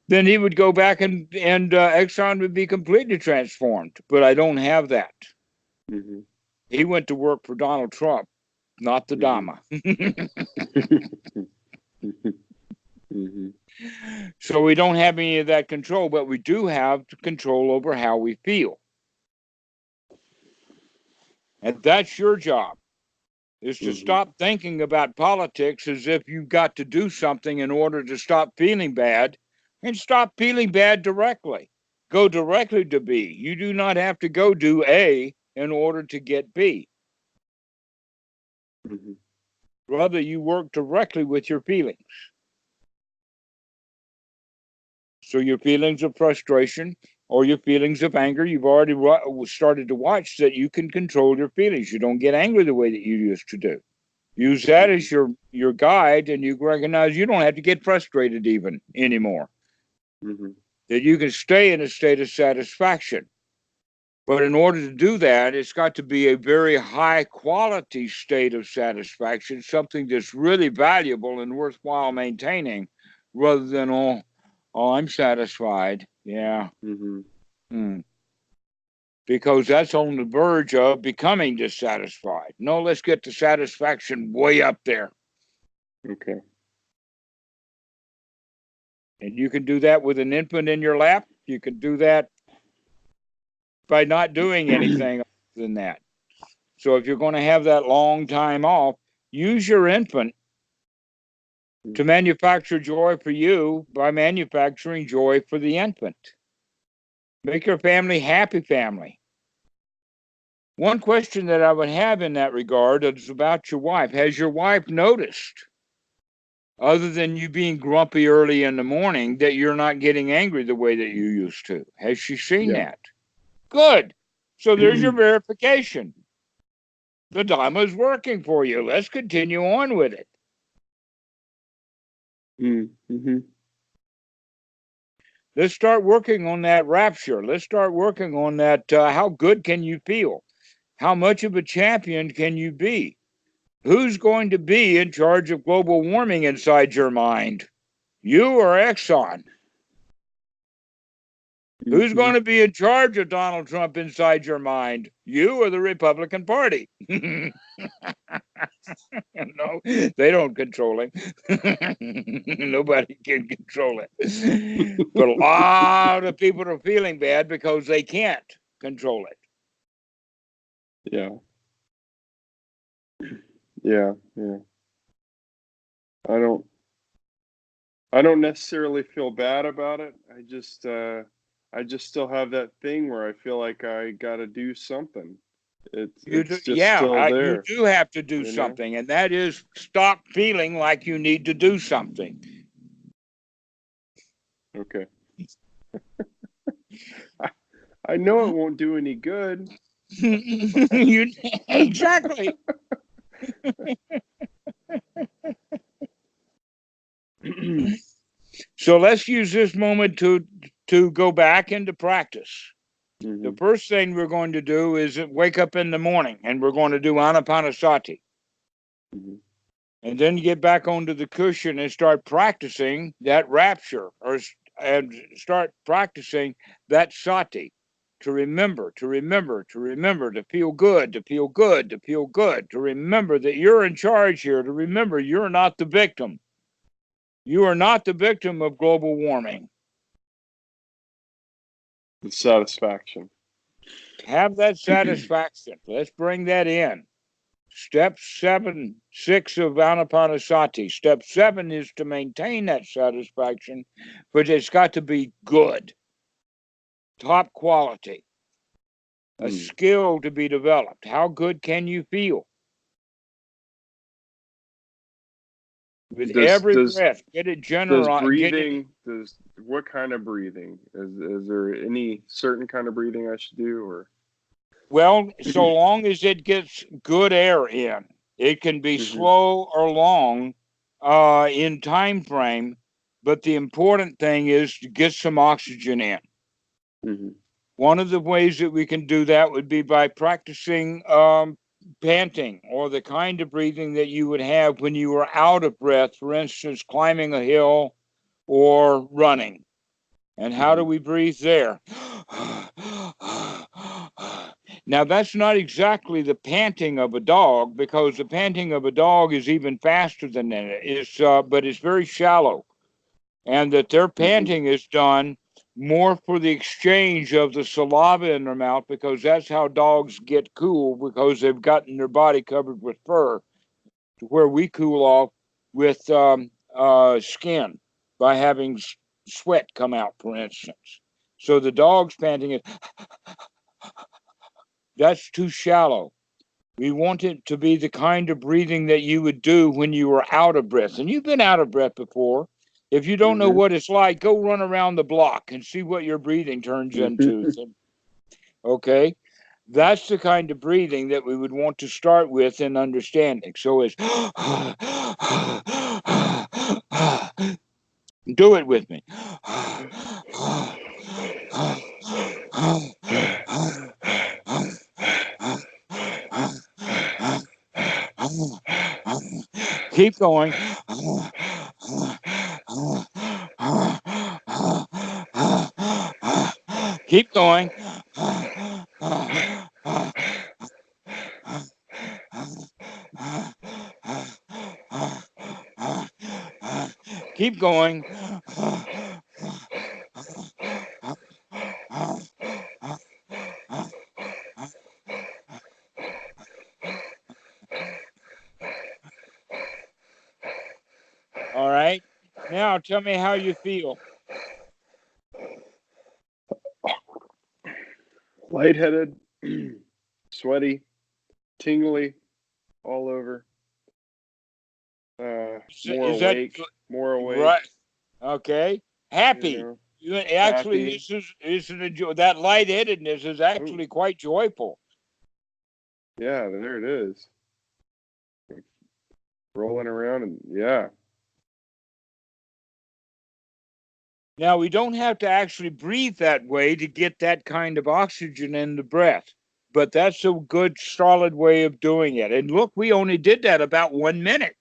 then he would go back and Exxon would be completely transformed. But I don't have that. He went to work for Donald Trump, not the Dhamma. So we don't have any of that control, but we do have control over how we feel. And that's your job, is to stop thinking about politics as if you've got to do something in order to stop feeling bad, and stop feeling bad directly. Go directly to B. You do not have to go do A in order to get B. Rather, you work directly with your feelings. So your feelings of frustration or your feelings of anger, you've already started to watch that you can control your feelings. You don't get angry the way that you used to do. Use that as your guide, and you recognize you don't have to get frustrated even anymore. That you can stay in a state of satisfaction. But in order to do that, it's got to be a very high quality state of satisfaction, something that's really valuable and worthwhile maintaining, rather than, oh, I'm satisfied. Yeah. Because that's on the verge of becoming dissatisfied. No, let's get the satisfaction way up there. Okay. And you can do that with an infant in your lap. You can do that by not doing anything other than that. So if you're going to have that long time off, use your infant to manufacture joy for you by manufacturing joy for the infant. Make your family happy family. One question that I would have in that regard is about your wife. Has your wife noticed, other than you being grumpy early in the morning, that you're not getting angry the way that you used to? Has she seen that? Good. So there's your verification. The Dhamma is working for you. Let's continue on with it. Let's start working on that rapture. Let's start working on that. How good can you feel? How much of a champion can you be? Who's going to be in charge of global warming inside your mind? You or Exxon? Who's going to be in charge of Donald Trump inside your mind? You or the Republican Party? No, they don't control him. Nobody can control it. But a lot of people are feeling bad because they can't control it. Yeah. Yeah. I don't necessarily feel bad about it. I just still have that thing where I feel like I got to do something. It's just still You there, do have to do you know? something, and that is stop feeling like you need to do something. Okay. I know it won't do any good. Exactly. So let's use this moment to go back into practice. The first thing we're going to do is wake up in the morning, and we're going to do Anapanasati. And then get back onto the cushion and start practicing that rapture, and start practicing that sati, to remember, to feel good, to feel good, to remember that you're in charge here, to remember you're not the victim. You are not the victim of global warming. The satisfaction. Have that satisfaction. Let's bring that in. Step 6 of Anapanasati. Step 7 is to maintain that satisfaction, but it's got to be good, top quality, a skill to be developed. How good can you feel? With every breath, get it general. What kind of breathing? Is there any certain kind of breathing I should do, or? Well, so long as it gets good air in, it can be slow or long in time frame, but the important thing is to get some oxygen in. One of the ways that we can do that would be by practicing panting, or the kind of breathing that you would have when you were out of breath, for instance, climbing a hill or running. And how do we breathe there? Now, that's not exactly the panting of a dog, because the panting of a dog is even faster than that. But it's very shallow. And that their panting is done more for the exchange of the saliva in their mouth, because that's how dogs get cool, because they've gotten their body covered with fur, to where we cool off with skin by having sweat come out, for instance. So the dog's panting is that's too shallow. We want it to be the kind of breathing that you would do when you were out of breath. And you've been out of breath before. If you don't know what it's like, go run around the block and see what your breathing turns into. Okay? That's the kind of breathing that we would want to start with in understanding. So it's do it with me. Keep going. Keep going. Keep going. All right. Now tell me how you feel. Lightheaded, sweaty, tingly, all over. More awake. Right? Okay. Happy. You know, Actually, happy. this is that lightheadedness is actually quite joyful. Yeah, there it is. Rolling around, and yeah. Now, we don't have to actually breathe that way to get that kind of oxygen in the breath, but that's a good, solid way of doing it. And look, we only did that about 1 minute.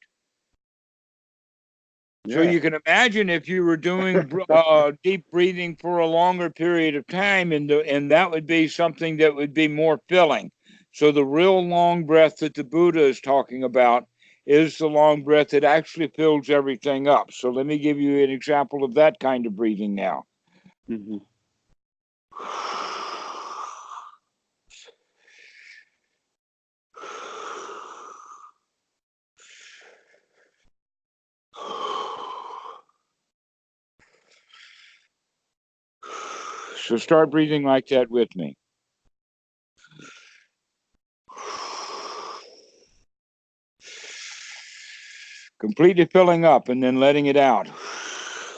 So Yeah. you can imagine if you were doing deep breathing for a longer period of time, and that would be something that would be more filling. So the real long breath that the Buddha is talking about is the long breath that actually fills everything up. So let me give you an example of that kind of breathing now. Mm-hmm. So start breathing like that with me. Completely filling up and then letting it out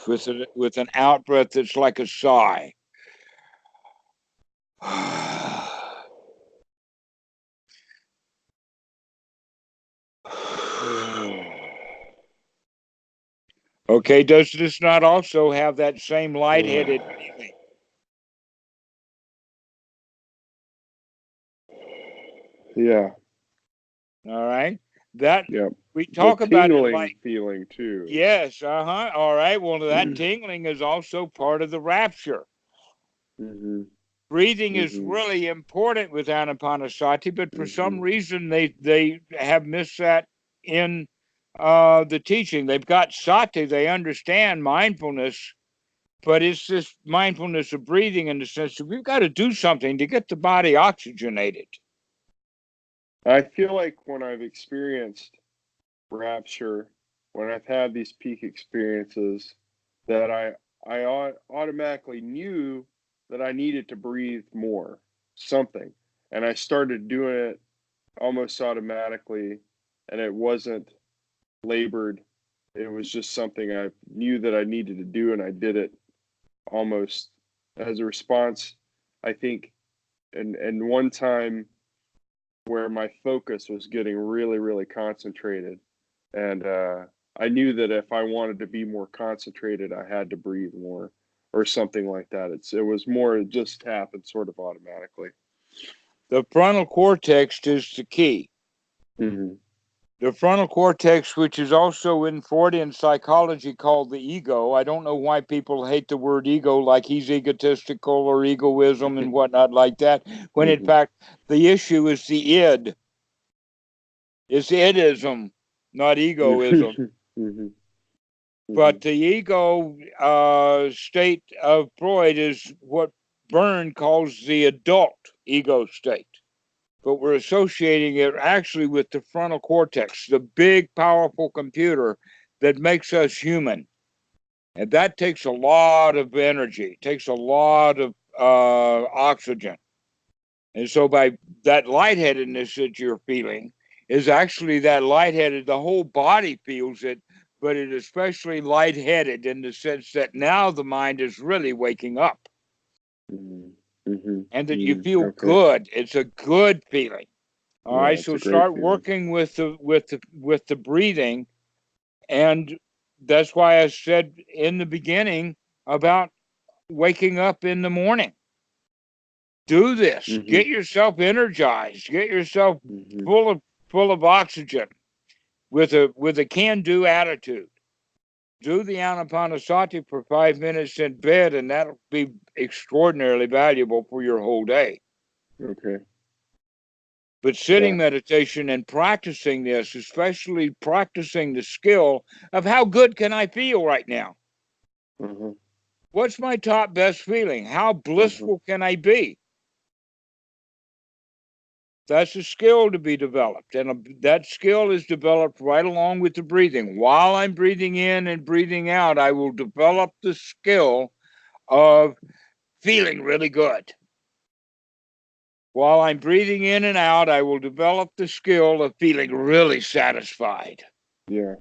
with an out breath that's like a sigh. Okay, does this not also have that same lightheaded feeling? Yeah. All right. That Yeah. we The talk about it tingling like, feeling too. yes, all right. Well, that tingling is also part of the rapture. Mm-hmm. Breathing is Mm-hmm. really important with anapanasati, but for some Mm-hmm. reason they have missed that in the teaching. They've got sati, they understand mindfulness, but it's this mindfulness of breathing in the sense that we've got to do something to get the body oxygenated. I feel like when I've experienced rapture, when I've had these peak experiences, that I automatically knew that I needed to breathe more, something, and I started doing it almost automatically, and it wasn't labored. It was just something I knew that I needed to do, and I did it almost as a response. I think, and one time where my focus was getting really, really concentrated. And I knew that if I wanted to be more concentrated, I had to breathe more or something like that. It was more, it just happened sort of automatically. The frontal cortex is the key. Mm-hmm. The frontal cortex, which is also in Freudian psychology called the ego. I don't know why people hate the word ego, like he's egotistical or egoism and whatnot like that, when in Mm-hmm. fact the issue is the id. It's idism, not egoism. Mm-hmm. But the ego state of Freud is what Byrne calls the adult ego state. But we're associating it actually with the frontal cortex, the big, powerful computer that makes us human. And that takes a lot of energy, takes a lot of oxygen. And so, by that lightheadedness that you're feeling, is actually that lightheaded, the whole body feels it, but it especially lightheaded in the sense that now the mind is really waking up Mm-hmm. Mm-hmm. and that you Mm-hmm. feel Okay. good. It's a good feeling. All Yeah, right, it's so a great start feeling. working with the breathing, and that's why I said in the beginning about waking up in the morning. Do this. Mm-hmm. Get yourself energized. Get yourself Mm-hmm. full of full of oxygen with a can-do attitude. Do the anapanasati for 5 minutes in bed, and that'll be extraordinarily valuable for your whole day. Okay. But Yeah. sitting meditation and practicing this, especially practicing the skill of how good can I feel right now? Uh-huh. What's my top best feeling? How Uh-huh. blissful can I be? That's a skill to be developed. And that skill is developed right along with the breathing. While I'm breathing in and breathing out, I will develop the skill of feeling really good. While I'm breathing in and out, I will develop the skill of feeling really satisfied. Yeah.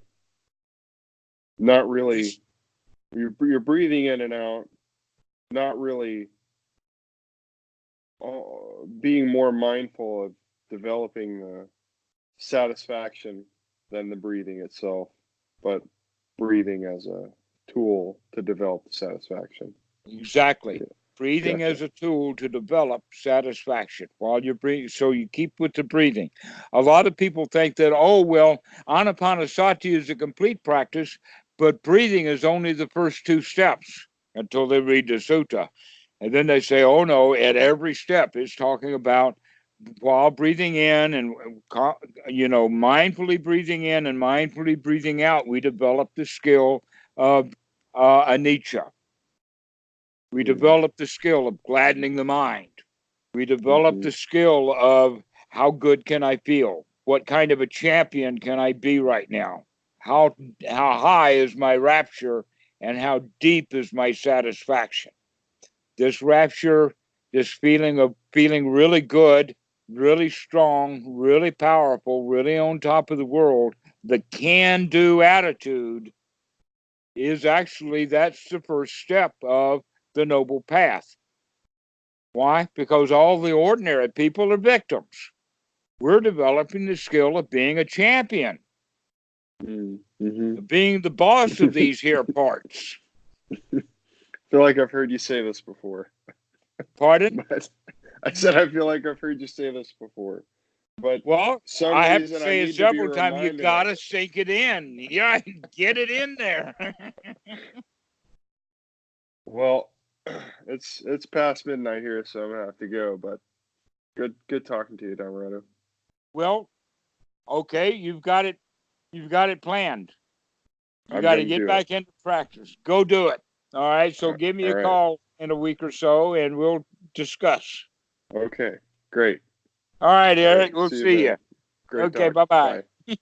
Not really. This, You're breathing in and out, not really being more mindful of developing the satisfaction than the breathing itself, but breathing as a tool to develop the satisfaction. Exactly. Yeah. Breathing Gotcha. as a tool to develop satisfaction while you're breathing. So you keep with the breathing. A lot of people think that, oh, well, Anapanasati is a complete practice, but breathing is only the first two steps until they read the sutta. And then they say, oh, no, at every step it's talking about while breathing in and, mindfully breathing in and mindfully breathing out, we develop the skill of anicca. We develop the skill of gladdening the mind. We develop the skill of how good can I feel? What kind of a champion can I be right now? How high is my rapture and how deep is my satisfaction? This rapture, this feeling of feeling really good, really strong, really powerful, really on top of the world, the can-do attitude is actually, that's the first step of the noble path. Why? Because all the ordinary people are victims. We're developing the skill of being a champion, of being the boss of these here parts. I feel like I've heard you say this before. Pardon? But I said I feel like I've heard you say this before. But well, some I have to reason I say it need to be several times. You reminded gotta of it. sink it in. Yeah, get it in there. Well, it's past midnight here, so I'm gonna have to go. But good talking to you, Dhammarato. Well, okay, you've got it planned. You I'm got to gonna get do it. back into practice. Go do it. All right. So All give me a right. call in a week or so, and we'll discuss. Okay. Great. All right, All right. Eric. We'll See you see you. then. Great Okay. talk. Bye bye. Bye.